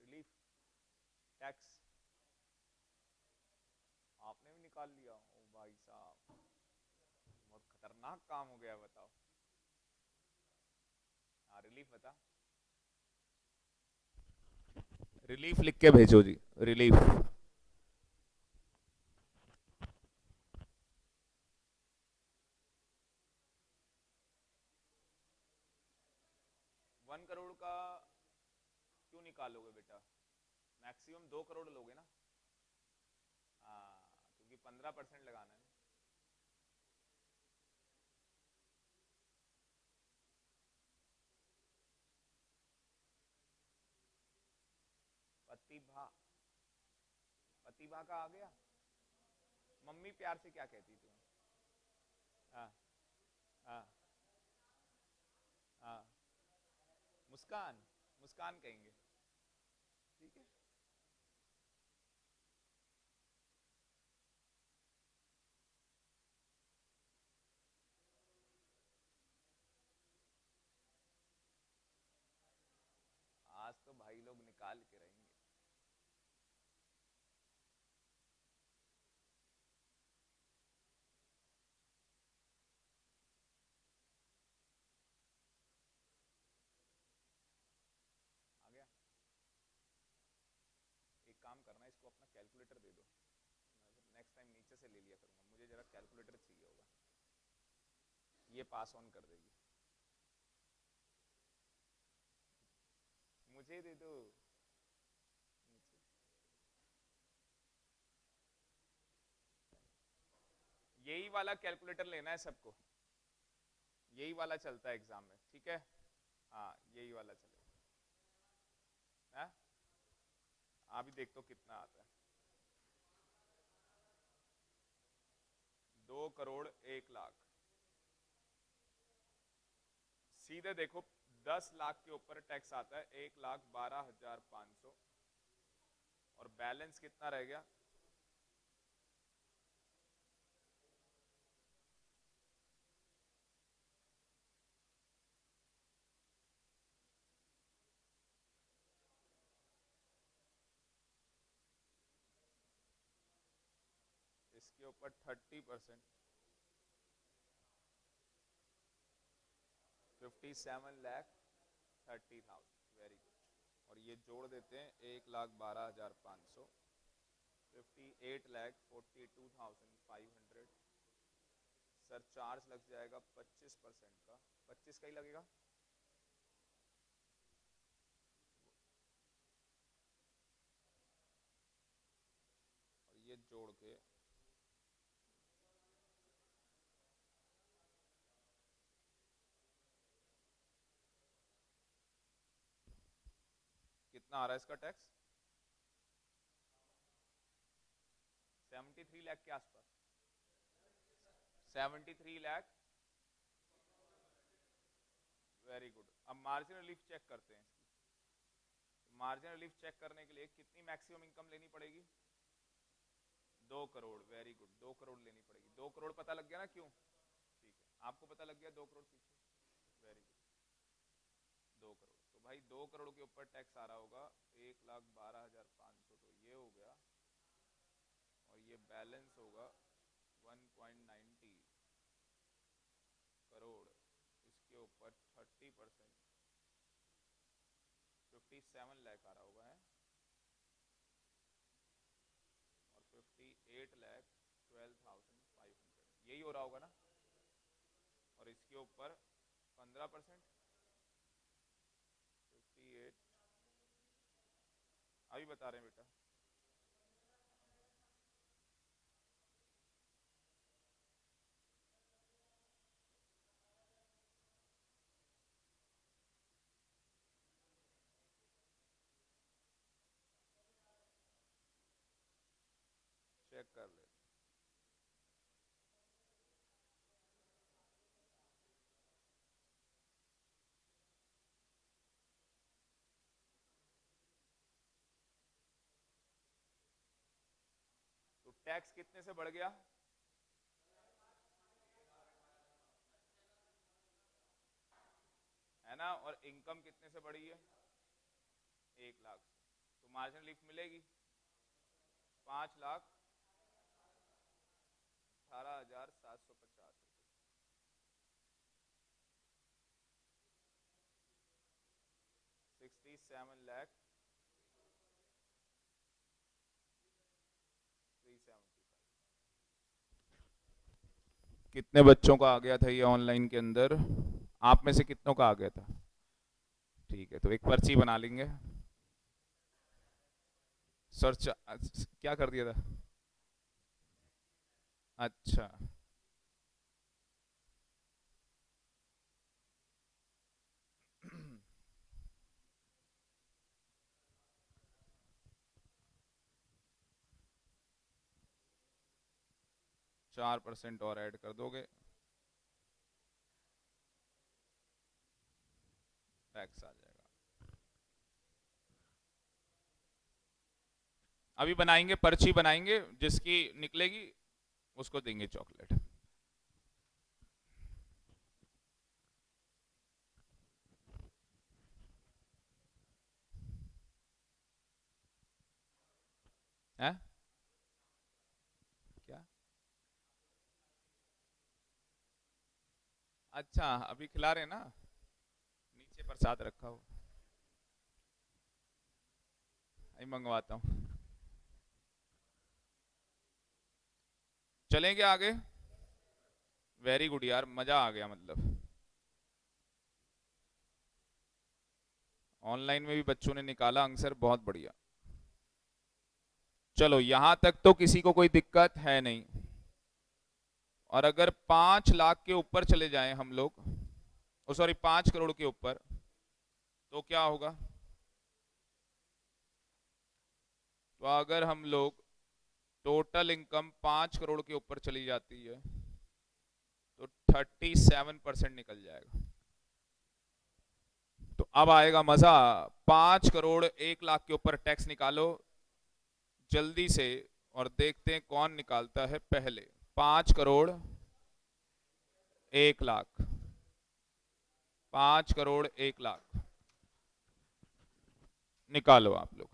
रिलीफ टैक्स? आपने भी निकाल लिया? ओ भाई साहब, बहुत खतरनाक काम हो गया, बताओ। हाँ रिलीफ बता, रिलीफ लिख के भेजो जी, रिलीफ। 1 करोड़ का क्यों निकालोगे बेटा? मैक्सिमम 2 करोड़ लोगे ना। हाँ, क्योंकि 15% लगाना है। प्रतिभा, प्रतिभा का आ गया। मम्मी प्यार से क्या कहती थी? हाँ हाँ हाँ, मुस्कान, मुस्कान कहेंगे। ठीक है। आज तो भाई लोग निकाल के रहेंगे। आ गया। एक काम करना, इसको अपना कैलकुलेटर दे दो, मैं नेक्स्ट टाइम नीचे से ले लिया करूंगा, मुझे जरा कैलकुलेटर चाहिए होगा। ये पास ऑन कर देगी। मुझे दे दो। यही वाला कैलकुलेटर लेना है सबको, यही वाला चलता है एग्जाम में, ठीक है? हाँ यही वाला चलेगा। हाँ अभी देख तो कितना आता है। 2 करोड़ 1 लाख, सीधे देखो 10 लाख के ऊपर टैक्स आता है 1,12,500, और बैलेंस कितना रह गया? इसके ऊपर 30%, 57,30,30,000, वेरी गुड। और ये जोड़ देते हैं 1,12,500, 58,42,500। सर चार्ज लग जाएगा 25% का, 25 का ही लगेगा। और ये जोड़ के कितना आ रहा है इसका टैक्स? 73 लाख के आसपास, 73 लाख। Very good. अब मार्जिन रिलीफ चेक करते हैं इसकी। मार्जिन रिलीफ चेक करने के लिए कितनी मैक्सिमम इनकम लेनी पड़ेगी? 2 करोड़, वेरी गुड, 2 करोड़ लेनी पड़ेगी। 2 करोड़ पता लग गया ना क्यों? ठीक है, आपको पता लग गया 2 करोड़ पीछे, वेरी गुड। 2 करोड़, तो भाई 2 करोड़ के ऊपर टैक्स आ रहा होगा 1,12,500, तो ये हो गया। और ये बैलेंस होगा 1.90 करोड़, इसके ऊपर 30%, 57 लाख आ रहा होगा है, और 58,12,500, यही हो रहा होगा ना? और इसके ऊपर 15%, 58, अभी बता रहे हैं बेटा। चेक कर ले। तो टैक्स कितने से बढ़ गया? है ना, और इनकम कितने से बढ़ी है? 1 लाख से। तो मार्जिनल लिफ्ट मिलेगी 5,18,750 रुपये। 67,375। कितने बच्चों का आ गया था ये ऑनलाइन के अंदर? आप में से कितनों का आ गया था? ठीक है, तो एक पर्ची बना लेंगे। सर्च क्या कर दिया था? अच्छा, 4% और ऐड कर दोगे, टैक्स आ जाएगा। अभी बनाएंगे, पर्ची बनाएंगे, जिसकी निकलेगी उसको देंगे चॉकलेट। है क्या? अच्छा, अभी खिला रहे हैं ना, नीचे प्रसाद रखा हो, अभी मंगवाता हूँ। चलेंगे आगे? वेरी गुड यार, मजा आ गया। मतलब ऑनलाइन में भी बच्चों ने निकाला आंसर, बहुत बढ़िया। चलो, यहां तक तो किसी को कोई दिक्कत है नहीं। और अगर 5 लाख के ऊपर चले जाएं हम लोग, ओ सॉरी 5 करोड़ के ऊपर, तो क्या होगा? तो अगर हम लोग टोटल इनकम 5 करोड़ के ऊपर चली जाती है तो 37% निकल जाएगा। तो अब आएगा मजा। 5 करोड़ 1 लाख के ऊपर टैक्स निकालो जल्दी से, और देखते हैं कौन निकालता है पहले। 5 करोड़ 1 लाख, 5 करोड़ 1 लाख निकालो आप लोग।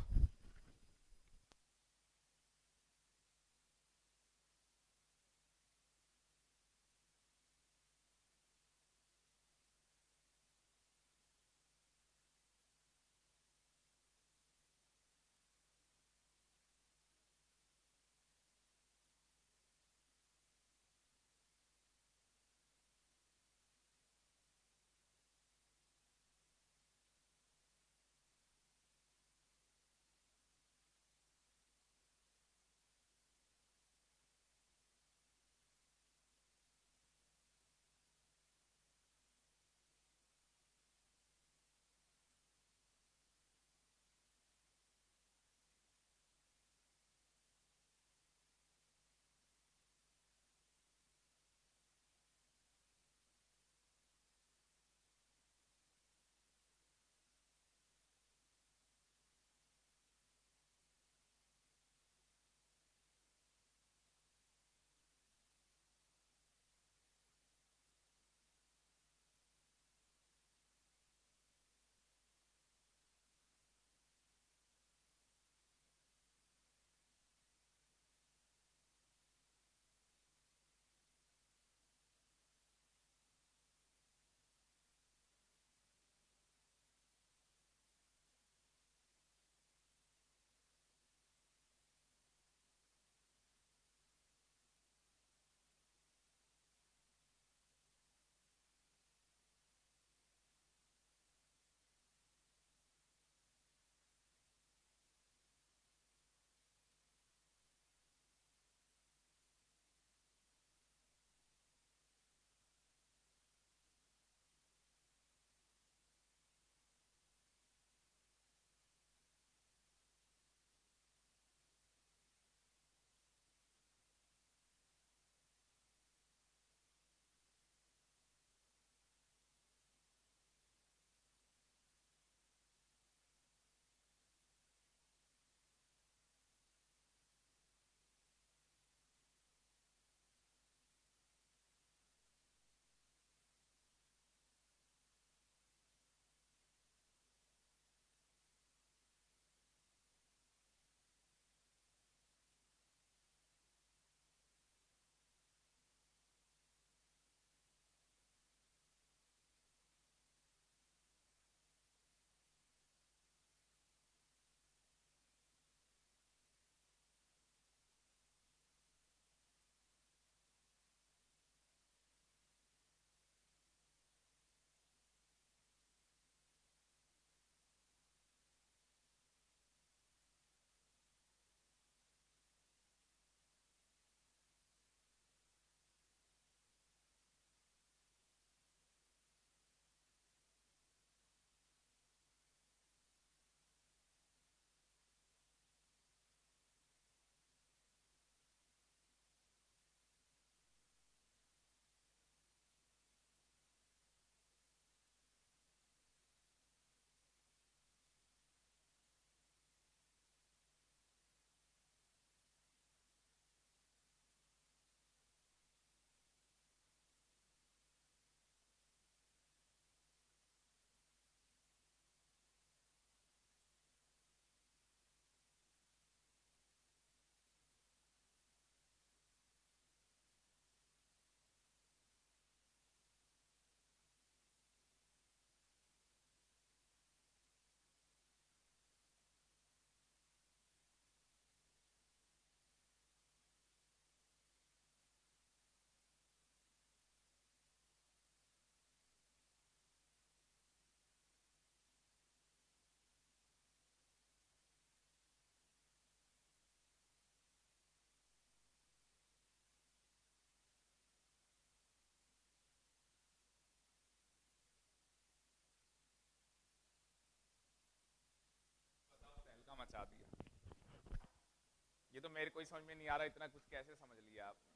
ये तो मेरे को ही समझ में नहीं आ रहा, इतना कुछ कैसे समझ लिया आपने।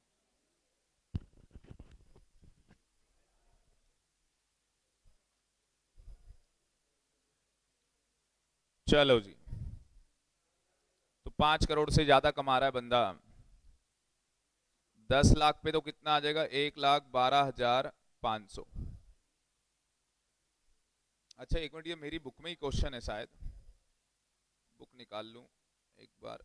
चलो जी, तो 5 करोड़ से ज्यादा कमा रहा है बंदा, 10 लाख पे तो कितना आ जाएगा, 1,12,500। अच्छा एक मिनट, ये मेरी बुक में ही क्वेश्चन है शायद, बुक निकाल लूं एक बार।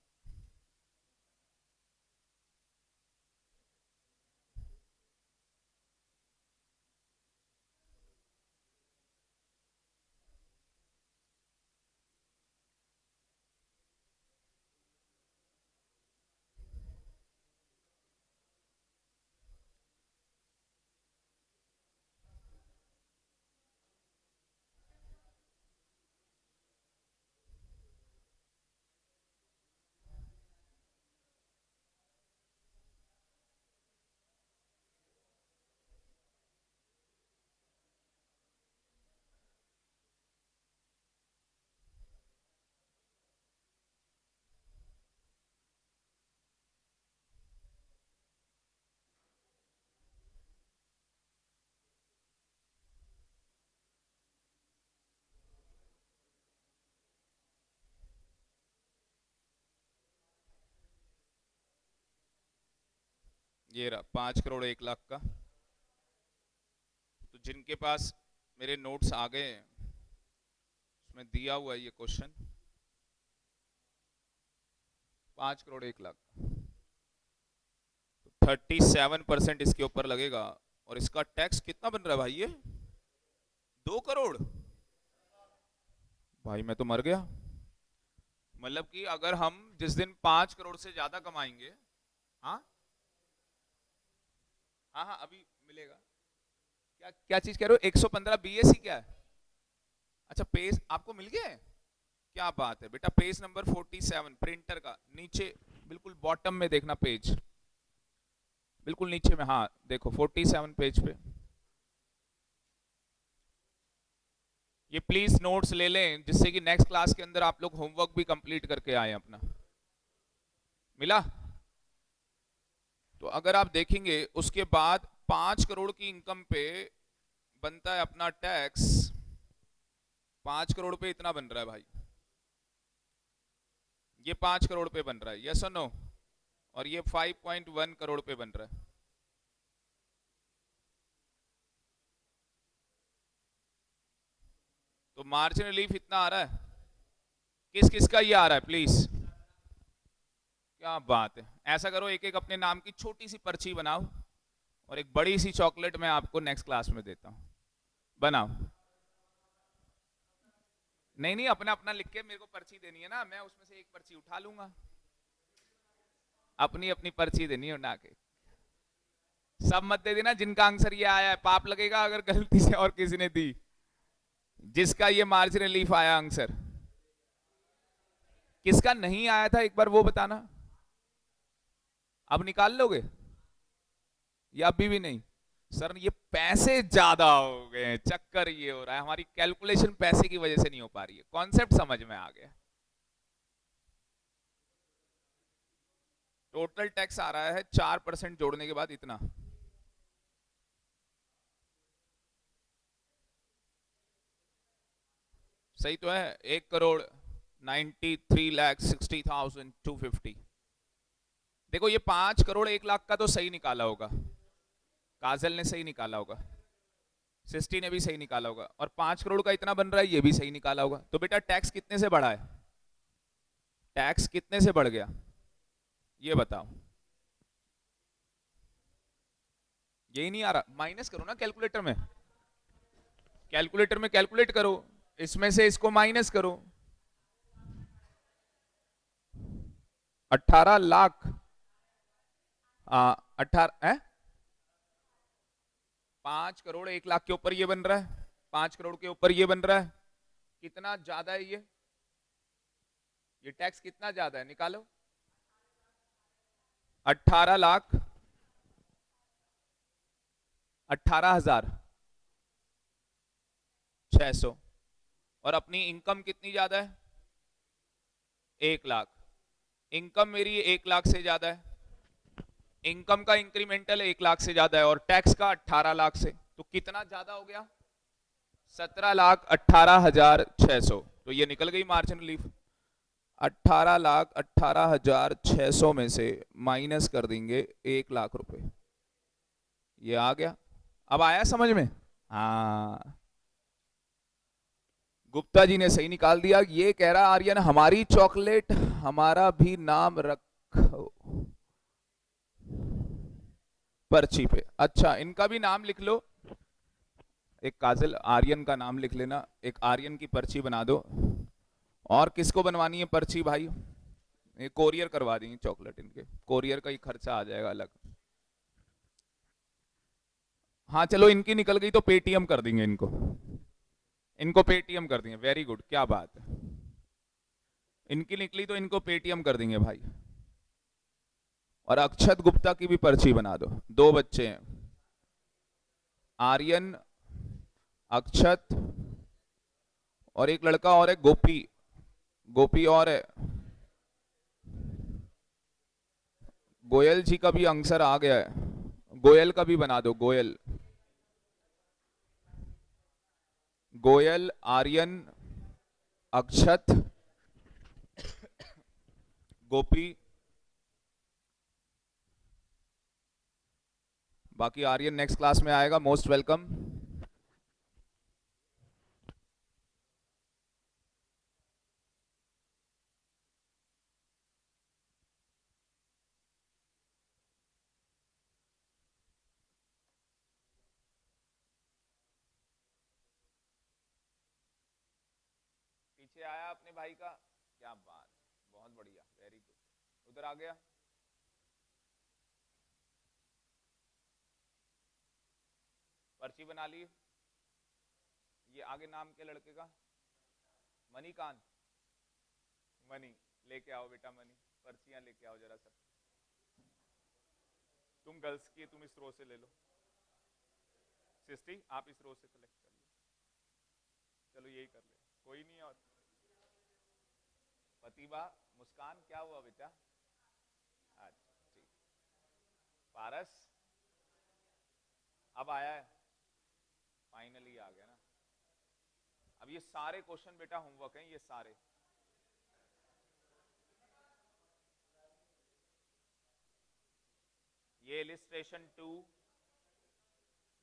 ये रहा 5 करोड़ 1 लाख का। तो जिनके पास मेरे नोट्स आ गए हैं, उसमें दिया हुआ है ये क्वेश्चन, 5 करोड़ 1 लाख, तो 37% इसके ऊपर लगेगा। और इसका टैक्स कितना बन रहा है भाई, ये 2 करोड़। भाई मैं तो मर गया। मतलब कि अगर हम जिस दिन 5 करोड़ से ज्यादा कमाएंगे, हाँ हाँ हाँ अभी मिलेगा। क्या क्या चीज कह रहे हो, 115 बीएससी क्या है? अच्छा पेज आपको मिल गया है, क्या बात है बेटा। पेज नंबर 47 प्रिंटर का नीचे बिल्कुल बॉटम में देखना, पेज बिल्कुल नीचे में, हाँ देखो 47 पेज पे। ये प्लीज नोट्स ले लें, जिससे कि नेक्स्ट क्लास के अंदर आप लोग होमवर्क भी कंप्लीट करके आए अपना। मिला? तो अगर आप देखेंगे उसके बाद 5 करोड़ की इनकम पे बनता है अपना टैक्स, 5 करोड़ पे इतना बन रहा है भाई, ये 5 करोड़ पे बन रहा है, यस और नो? और ये 5.1 करोड़ पे बन रहा है। तो मार्जिन रिलीफ इतना आ रहा है, किस किस का ये आ रहा है प्लीज? क्या बात है, ऐसा करो एक एक अपने नाम की छोटी सी पर्ची बनाओ, और एक बड़ी सी चॉकलेट मैं आपको नेक्स्ट क्लास में देता हूं, बनाओ। नहीं नहीं, अपना अपना लिख के मेरे को पर्ची देनी है ना, मैं उसमें से एक पर्ची उठा लूंगा, अपनी अपनी पर्ची देनी है उठा के। सब मत दे देना जिनका आंसर ये आया है, पाप लगेगा अगर गलती से और किसी ने दी। जिसका ये मार्जिन रिलीफ आया आंसर, किसका नहीं आया था एक बार वो बताना। अब निकाल लोगे या अभी भी नहीं? सर ये पैसे ज्यादा हो गए हैं, चक्कर ये हो रहा है, हमारी कैलकुलेशन पैसे की वजह से नहीं हो पा रही है, कॉन्सेप्ट समझ में आ गया। टोटल टैक्स आ रहा है 4% जोड़ने के बाद इतना, सही तो है? 1,93,60,250। देखो ये 5 करोड़ 1 लाख का तो सही निकाला होगा, काजल ने सही निकाला होगा, सिस्टी ने भी सही निकाला होगा, और 5 करोड़ का इतना बन रहा है ये भी सही निकाला होगा। तो बेटा टैक्स कितने से बढ़ा है, टैक्स कितने से बढ़ गया ये बताओ? यही नहीं आ रहा, माइनस करो ना कैलकुलेटर में, कैलकुलेटर में कैलकुलेट करो, इसमें से इसको माइनस करो। 18 लाख, 18 है, 5 करोड़ 1 लाख के ऊपर ये बन रहा है, 5 करोड़ के ऊपर ये बन रहा है, कितना ज्यादा है ये टैक्स कितना ज्यादा है निकालो। 18 लाख 18,600, और अपनी इनकम कितनी ज्यादा है, 1 लाख। इनकम मेरी 1 लाख से ज्यादा है, इनकम का इंक्रीमेंटल 1 लाख से ज्यादा है, और टैक्स का 18 लाख से, तो कितना ज्यादा हो गया? 17,18,600। तो ये निकल गई मार्जिन रिलीफ। 18,18,600 में से माइनस कर देंगे 1 लाख रुपए, ये आ गया। अब आया समझ में? हाँ, गुप्ता जी ने सही निकाल दिया। ये कह रहा आर्यन हमारी चॉकलेट हमारा भी नाम रखो पर्ची पे। अच्छा, इनका भी नाम लिख लो, एक काजल आर्यन का नाम लिख लेना, एक आर्यन की पर्ची बना दो। और किसको बनवानी है पर्ची भाई? ये कोरियर करवा देंगे चॉकलेट, इनके कोरियर का ही खर्चा आ जाएगा अलग। हाँ चलो, इनकी निकल गई तो पेटीएम कर देंगे इनको, इनको पेटीएम कर देंगे। वेरी गुड, क्या बात है, इनकी निकली तो इनको पेटीएम कर देंगे भाई। और अक्षत गुप्ता की भी पर्ची बना दो, 2 बच्चे हैं, आर्यन, अक्षत, और एक लड़का और है गोपी, गोपी और है। गोयल जी का भी आंसर आ गया है, गोयल का भी बना दो, गोयल, गोयल, आर्यन, अक्षत, गोपी। बाकी आर्यन नेक्स्ट क्लास में आएगा, मोस्ट वेलकम। पीछे आया अपने भाई का, क्या बात, बहुत बढ़िया, वेरी गुड। उधर आ गया, पर्ची बना ली। ये आगे नाम के लड़के का, मणिकांत, मनी, लेके आओ बेटा मनी, पर्चियां लेके आओ जरा सब। तुम गर्ल्स की, तुम इस रो से ले लो, सिस्टी आप इस रो से कलेक्ट कर लो, चलो यही कर ले, कोई नहीं। और प्रतिभा, मुस्कान, क्या हुआ बेटा? अच्छा ठीक। पारस, अब आया है, फाइनली आ गया ना। अब ये सारे क्वेश्चन बेटा होमवर्क हैं, ये सारे। ये इलिस्ट्रेशन 2,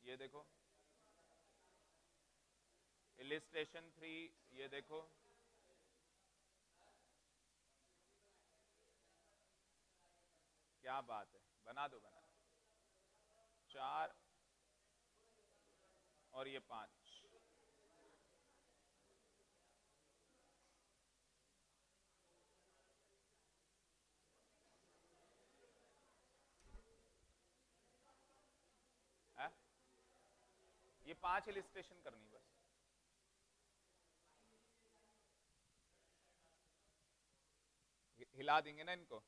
ये देखो, इलिस्ट्रेशन 3, ये देखो, क्या बात है, बना दो बना दो। 4 और ये 5, है? ये 5 इलिस्ट्रेशन करनी बस। हिला देंगे ना इनको।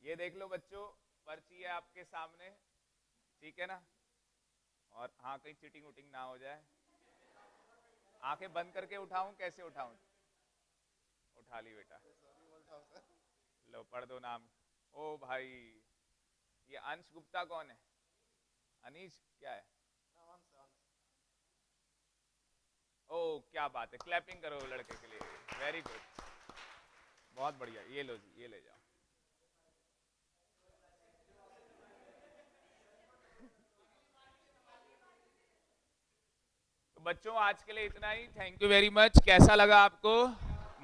ये देख लो बच्चों, पर्ची है आपके सामने, ठीक है ना? और हाँ, कहीं चीटिंग उटिंग ना हो जाए। आंखें बंद करके उठाऊं, कैसे उठाऊं? उठा ली बेटा, लो पढ़ दो नाम। ओ भाई, ये अंश गुप्ता कौन है? अनीश क्या है? ओ क्या बात है, क्लैपिंग करो लड़के के लिए, वेरी गुड, बहुत बढ़िया। ये लो जी, ये ले जाओ। तो बच्चों आज के लिए इतना ही, थैंक यू वेरी मच। कैसा लगा आपको?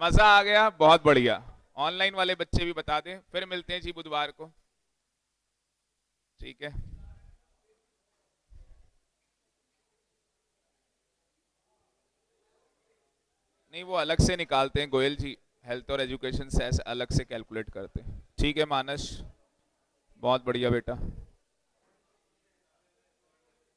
मजा आ गया, बहुत बढ़िया। ऑनलाइन वाले बच्चे भी बता दें, फिर मिलते हैं जी बुधवार को, ठीक है? नहीं, वो अलग से निकालते हैं गोयल जी, हेल्थ और एजुकेशन सेस अलग से कैलकुलेट करते हैं, ठीक है मानस? बहुत बढ़िया बेटा।